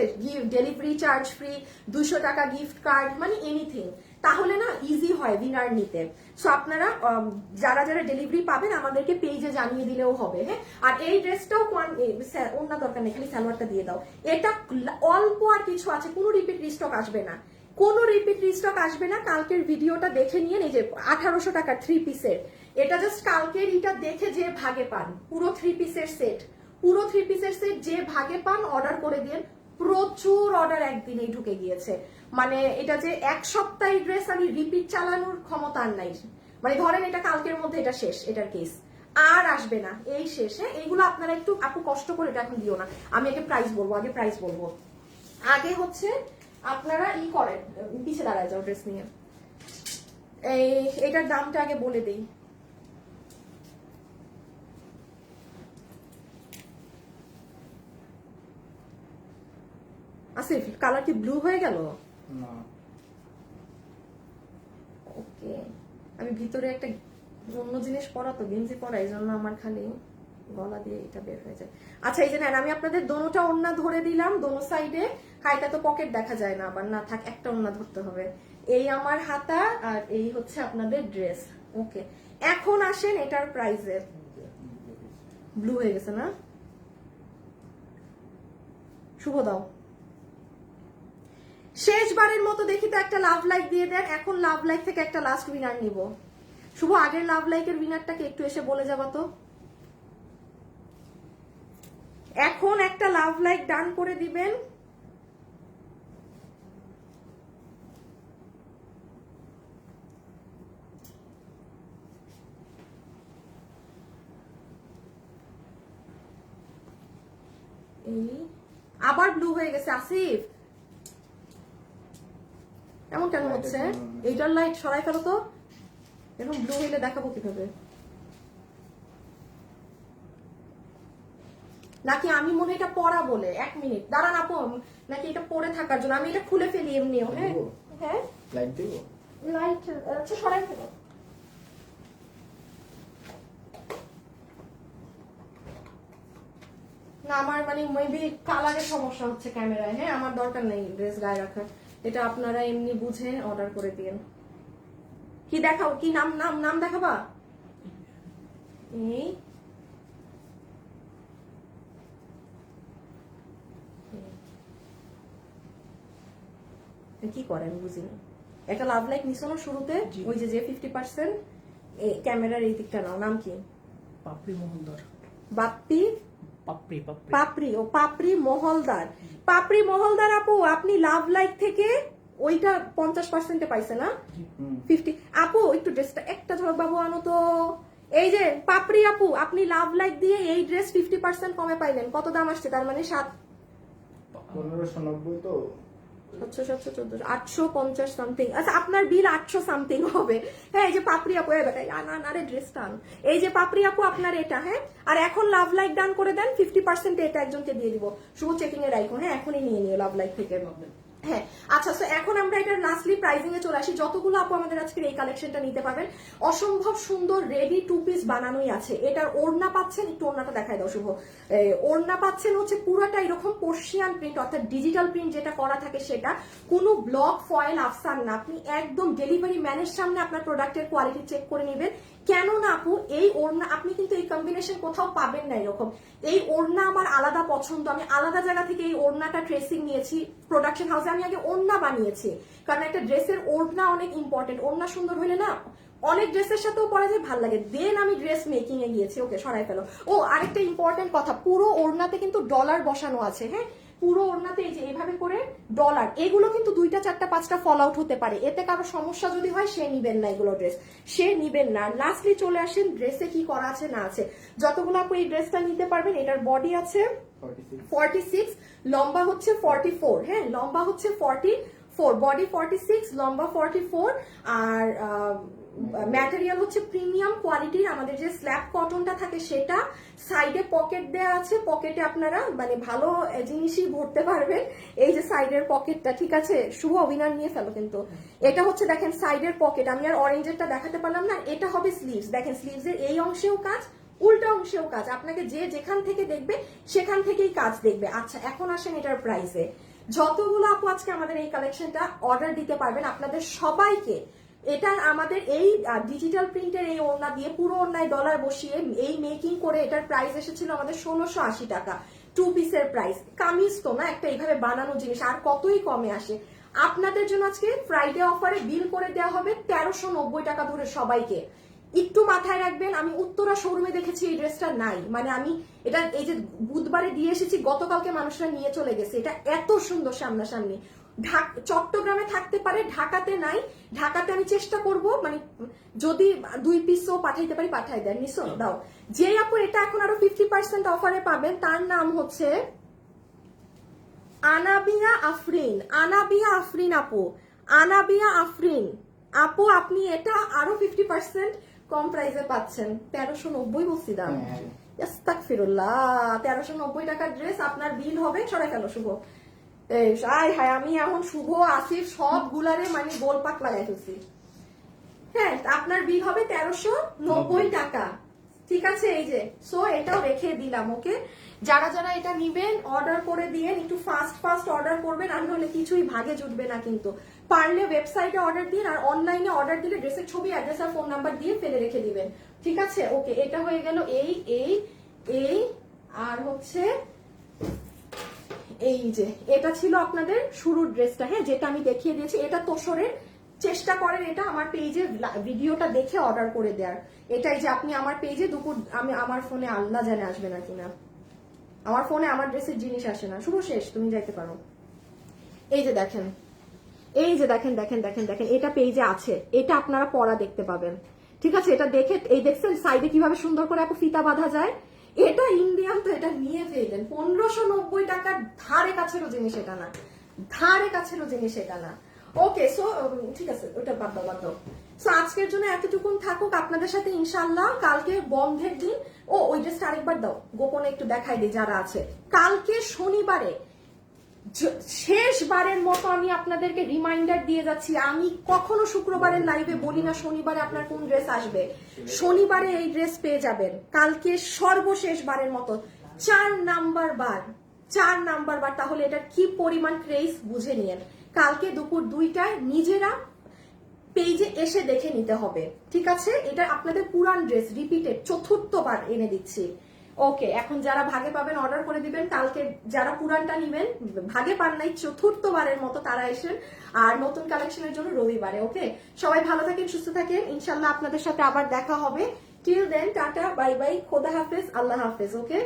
ডেলিভারি চার্জ ফ্রি, 200 টাকা গিফট কার্ড, মানে এনিথিং, তাহলে না ইজি হয় উইনার নিতে। সো আপনারা যারা যারা ডেলিভারি পাবেন আমাদেরকে পেজে জানিয়ে দিলেও হবে, হ্যাঁ। আর এই ড্রেসটাও অন্য দরকার নেই, খালি সালোয়ারটা দিয়ে দাও। এটা অল্প আর কিছু আছে, কোনো রিপিট রিস্টক আসবে না, কোনো রিপিট রিস্টক আসবে না। কালকের ভিডিওটা দেখে নিয়ে, এই যে 1800 টাকা 3 পিসের, এটা জাস্ট কালকের এটা দেখে যে ভাগে পান, পুরো 3 পিসের সেট, পুরো 3 পিসের সেট যে ভাগে পান অর্ডার করে দিন। প্রচুর অর্ডার একদিনেই ঢুকে গিয়েছে, মানে এটা যে এক সপ্তাহের ড্রেস আমি রিপিট চালানোর ক্ষমতা আর নাই, মানে ধরেন এটা কালকের মধ্যে এটা শেষ, এটার কেস আর আসবে না, এই শেষে। এইগুলো আপনারা একটু আপু কষ্ট করে এটা এখন দিও না, আমি আগে প্রাইস বলবো, আগে হচ্ছে আপনারা করেন, পিছিয়ে দাঁড়ায় যাও ড্রেস নিয়ে, এটার দামটা আগে বলে দেই। আসিফ কালার কি ব্লু হয়ে গেল? না, ওকে, আমি ভিতরে একটা অন্য জিনিস পরা তো, গেঞ্জি পরা, এই জন্য আমার খালি গলা দিয়ে এটা বের হয়ে যায়। আচ্ছা এই যে নেন, আমি আপনাদের দোনোটা ওড়না ধরে দিলাম, দোনো সাইডে, হাইটা তো পকেট দেখা যায় না, আবার না থাক একটা ওড়না ধরতে হবে। এই আমার হাতা আর এই হচ্ছে আপনাদের ড্রেস। ওকে, এখন আসেন এটার প্রাইসে। ব্লু হয়ে গেছে না? শুভ দাও, শেষবারের মতো দেখি তো একটা লাভ লাইক দিয়ে দেন। এখন লাভ লাইক থেকে একটা লাস্ট উইনার নিব। শুভ আগের লাভ লাইকের উইনারটাকে একটু এসে বলে যাবা তো। এখন একটা লাভ লাইক ডান করে দিবেন। এই আবার ব্লু হয়ে গেছে আসিফ, এমন কেন হচ্ছে? এইটার লাইট সরাই ফেলো তো, এরকম ব্লু হইলে দেখাবো কিভাবে? নাকি আমি মনে এটা পড়া বলে, 1 মিনিট দাঁড়ান আপু, নাকি এটা পরে থাকার জন্য? আমি এটা খুলে ফেলি এমনিও, হ্যাঁ হ্যাঁ লাইট দিব, লাইট আচ্ছা সরাই ফেলো। না আমার মানে মেবি কালারের সমস্যা হচ্ছে ক্যামেরায়, হ্যাঁ আমার দরকার নেই ড্রেস গায়ে রাখার, এটা আপনারা এমনি বুঝে অর্ডার করে দিন। কি দেখাও, কি নাম নাম নাম দেখাবা? এই কি করে আমি বুঝি না। একটা লাভ লাইক নিছো না শুরুতে, জি। ওই যে 50% ক্যামেরার এই দিকটা নাও, নাম কি? পাপড়ি মহলদার। বাপ্পি পাপড়ি পাপড়ি পাপড়ি, ও পাপড়ি মহলদার। পাপড়ি মহলদার আপু, আপনি লাভ লাইক থেকে ওইটা 50%-এ পাইছে না? 50। আপু একটু ড্রেসটা একটা ঝলক বাবু আনো তো। এই যে পাপড়ি আপু, আপনি লাভ লাইক দিয়ে এই ড্রেস 50% কমে পাইলেন। কত দাম আসছে তার মানে? 1590 তো 850 সামথিং। আচ্ছা আপনার বিল 800 সামথিং হবে। হ্যাঁ এই যে পাপড়ি আপু, এই বেটা আরে ড্রেস টান। এই যে পাপড়ি আপু আপনার এটা, হ্যাঁ। আর এখন লাভ লাইক ডান করে দেন, 50% এটা একজনকে দিয়ে দিব। শুভ চেকিং এর আইকন, হ্যাঁ এখনই নিয়ে নিও লাভ লাইক থেকে। হ্যাঁ আচ্ছা, তো এখন আমরা এটার লাস্টলি প্রাইজিং এ চলে আসি। যতগুলো আপু আমাদের আজকের এই কালেকশনটা নিতে পারবেন, অসম্ভব সুন্দর রেডি 2 পিস বানানোই আছে। এটার ওড়না পাচ্ছেন, একটু ওড়নাটা দেখাই দাও শুভ। ওড়না পাচ্ছেন হচ্ছে পুরোটা এরকম পার্সিয়ান প্রিন্ট, অর্থাৎ ডিজিটাল প্রিন্ট যেটা করা থাকে সেটা, কোনো ব্লক ফয়েল আফসান না। আপনি একদম ডেলিভারি ম্যানের সামনে আপনার প্রোডাক্টের কোয়ালিটি চেক করে নেবেন। কেন না আপু, এই ওড়না আপনি কিন্তু এই কম্বিনেশন কোথাও পাবেন না এরকম। এই ওড়না আমার আলাদা পছন্দ, আমি আলাদা জায়গা থেকে এই ওড়নাটা ট্রেসিং নিয়েছি প্রোডাকশন হাউসে। আমি আগে ওড়না বানিয়েছি, কারণ একটা ড্রেসের ওড়না অনেক ইম্পর্টেন্ট। ওড়না সুন্দর হলে না অনেক ড্রেসের সাথেও পরা যায়, ভালো লাগে। দেন আমি ড্রেস মেকিং এ গিয়েছি। ওকে সরাই ফেলো। ও আরেকটা ইম্পর্টেন্ট কথা, পুরো ওড়নাতে কিন্তু ডলার বসানো আছে। হ্যাঁ পুরো ওড়নাতে এই যে এইভাবে করে ডলার, এগুলো কিন্তু 2টা 4টা 5টা ফল আউট হতে পারে। এতে কারো সমস্যা যদি হয় সে নিবেন না, এগুলো ড্রেস সে নিবেন না। লাস্টলি চলে আসেন ড্রেসে কি করা আছে না আছে। যতগুলো আপু এই ড্রেসটা নিতে পারবেন, এটার বডি আছে 46, লম্বা হচ্ছে 44। হ্যাঁ লম্বা হচ্ছে 44, বডি 46, লম্বা 44। আর ম্যাটেরিয়াল হচ্ছে প্রিমিয়াম কোয়ালিটির, আমাদের যে স্ল্যাব কটনটা থাকে সেটা। সাইডে পকেট দেয়া আছে, পকেটে আপনারা মানে ভালো জিনিসই ভরতে পারবেন। এই যে সাইডের পকেটটা, ঠিক আছে শুভ অভিনয় নিয়ে ফেলো কিন্তু। এটা হচ্ছে দেখেন সাইডের পকেট, আমি আর অরেঞ্জেরটা দেখাতে পারলাম না। এটা হবে স্লিভস, দেখেন স্লিভসের এই অংশেও কাজ, উল্টা অংশেও কাজ। আপনাকে যে যেখান থেকে দেখবে সেখান থেকেই কাজ দেখবে। আচ্ছা এখন আসেন এটার প্রাইসে। যতগুলো আপু আজকে আমাদের এই কালেকশনটা অর্ডার দিতে পারবেন, আপনাদের সবাইকে এটা আমাদের এই ডিজিটাল প্রিন্টের এই ওড়না দিয়ে পুরো ওড়নায় ডলার বসিয়ে এই মেকিং করে এটার প্রাইস এসেছিল আমাদের 1680 টাকা। 2 পিসের প্রাইস। কামিজ তো না একটা এইভাবে বানানো জিনিস, আর কতই কমে আসে। আপনাদের জন্য আজকে ফ্রাইডে অফারে বিল করে দেওয়া হবে 1390 টাকা ধরে সবাইকে। একটু মাথায় রাখবেন, আমি উত্তরা শোরুমে দেখেছি এই ড্রেসটা নাই, মানে আমি এটা এই যে বুধবারে দিয়ে এসেছি, গতকালকে মানুষরা নিয়ে চলে গেছে। এটা এত সুন্দর সামনাসামনি। চট্টগ্রামে থাকতে পারে, ঢাকাতে নাই। ঢাকাতে আমি চেষ্টা করব, মানে যদি 2 পিসও পাঠাইতে পারি পাঠাই দেন। নিশ্চয় দাও। যে আপু এটা এখন আরো 50% অফারে পাবেন, তার নাম হচ্ছে আনাবিয়া আফরিন। আনাবিয়া আফরিন আপু, আনাবিয়া আফরিন আপু, আপনি এটা আরো 50% কম প্রাইসে পাচ্ছেন। 1390 বলছি দাম। আস্তাগফিরুল্লাহ, 1390 টাকার ড্রেস আপনার বিল হবে, সরাই ফেলো শুভ। আমি এখন শুভ আসিফ সবগুলারে মানে গোল পাক লাগাই ফেলছি। হ্যাঁ আপনার বিল হবে 1390 টাকা, ঠিক আছে। এই যে সো এটাও রেখে দিলাম। ওকে যারা যারা এটা নিবেন অর্ডার করে দিয়েন, একটু ফাস্ট অর্ডার করবেন, আর নাহলে কিছুই ভাগে জুটবে না কিন্তু। পারলে ওয়েবসাইটে অর্ডার দিন, আর অনলাইনে অর্ডার দিলে ড্রেসের ছবি, অ্যাড্রেস আর ফোন নাম্বার দিয়ে ফেলে রেখে দিবেন, ঠিক আছে। ওকে এটা হয়ে গেল এই আর হচ্ছে এই যে এটা ছিল আপনাদের শুরুর ড্রেসটা, হ্যাঁ যেটা আমি দেখিয়ে দিয়েছি। এটা তোষরের, চেষ্টা করেন এটা আমার পেজে ভিডিওটা দেখে অর্ডার করে দেওয়ার। এটাই যে আপনি আমার পেজে দুপুর, আমি আমার ফোনে আল্লাহ জানে আসবে না কিনা, আমার ফোনে আমার ড্রেসের জিনিস আসে না। শুভ শেষ, তুমি যাইতে পারো। এই যে দেখেন, এই যে দেখেন দেখেন দেখেন দেখেন এটা পেজে আছে, এটা আপনারা পরা দেখতে পাবেন, ঠিক আছে। এটা দেখে এই দেখছেন সাইডে কিভাবে সুন্দর করে আপু ফিতা বাঁধা যায়। এটা ইন্ডিয়ান তো, এটা নিয়ে ফেলেন 1590 টাকার ধারে কাছেরও জিনিস এটা না, ধারে কাছেরও জিনিস এটা না। ওকে সো ঠিক আছে, ওটা বাদ দাও। সো আজকের জন্য এতটুকুন থাকুক। আপনাদের সাথে ইনশাল্লাহ কালকে বন্ধের দিন, ওই ড্রেসটা আরেকবার দাও, গোপনে একটু দেখাই দিই যারা আছে। কালকে শনিবারে শেষবারের মতো আমি আপনাদেরকে রিমাইন্ডার দিয়ে যাচ্ছি, আমি কখনো শুক্রবারের লাইভে বলি না শনিবারে আপনার কোন ড্রেস আসবে। শনিবারে এই ড্রেস পেয়ে যাবেন। কালকে সর্বশেষবারের মতো 4 নাম্বার বার। তাহলে এটার কি পরিমাণ ক্রেজ বুঝে নিয়েন। কালকে দুপুর 2টায় নিজেরা পেজে এসে দেখে নিতে হবে, ঠিক আছে। এটা আপনাদের পুরান ড্রেস রিপিটেড 4র্থবার এনে দিচ্ছি। ওকে, এখন যারা ভাগে পাবেন অর্ডার করে দিবেন, কালকে যারা পুরানটা নিবেন ভাগে পান নাই চতুর্থবারের মতো তারা এসেন, আর নতুন কালেকশনের জন্য রবিবারে। ওকে, সবাই ভালো থাকেন, সুস্থ থাকেন, ইনশাল্লাহ আপনাদের সাথে আবার দেখা হবে। Till then tata, bye bye, খোদা হাফেজ, আল্লাহ হাফেজ। ওকে।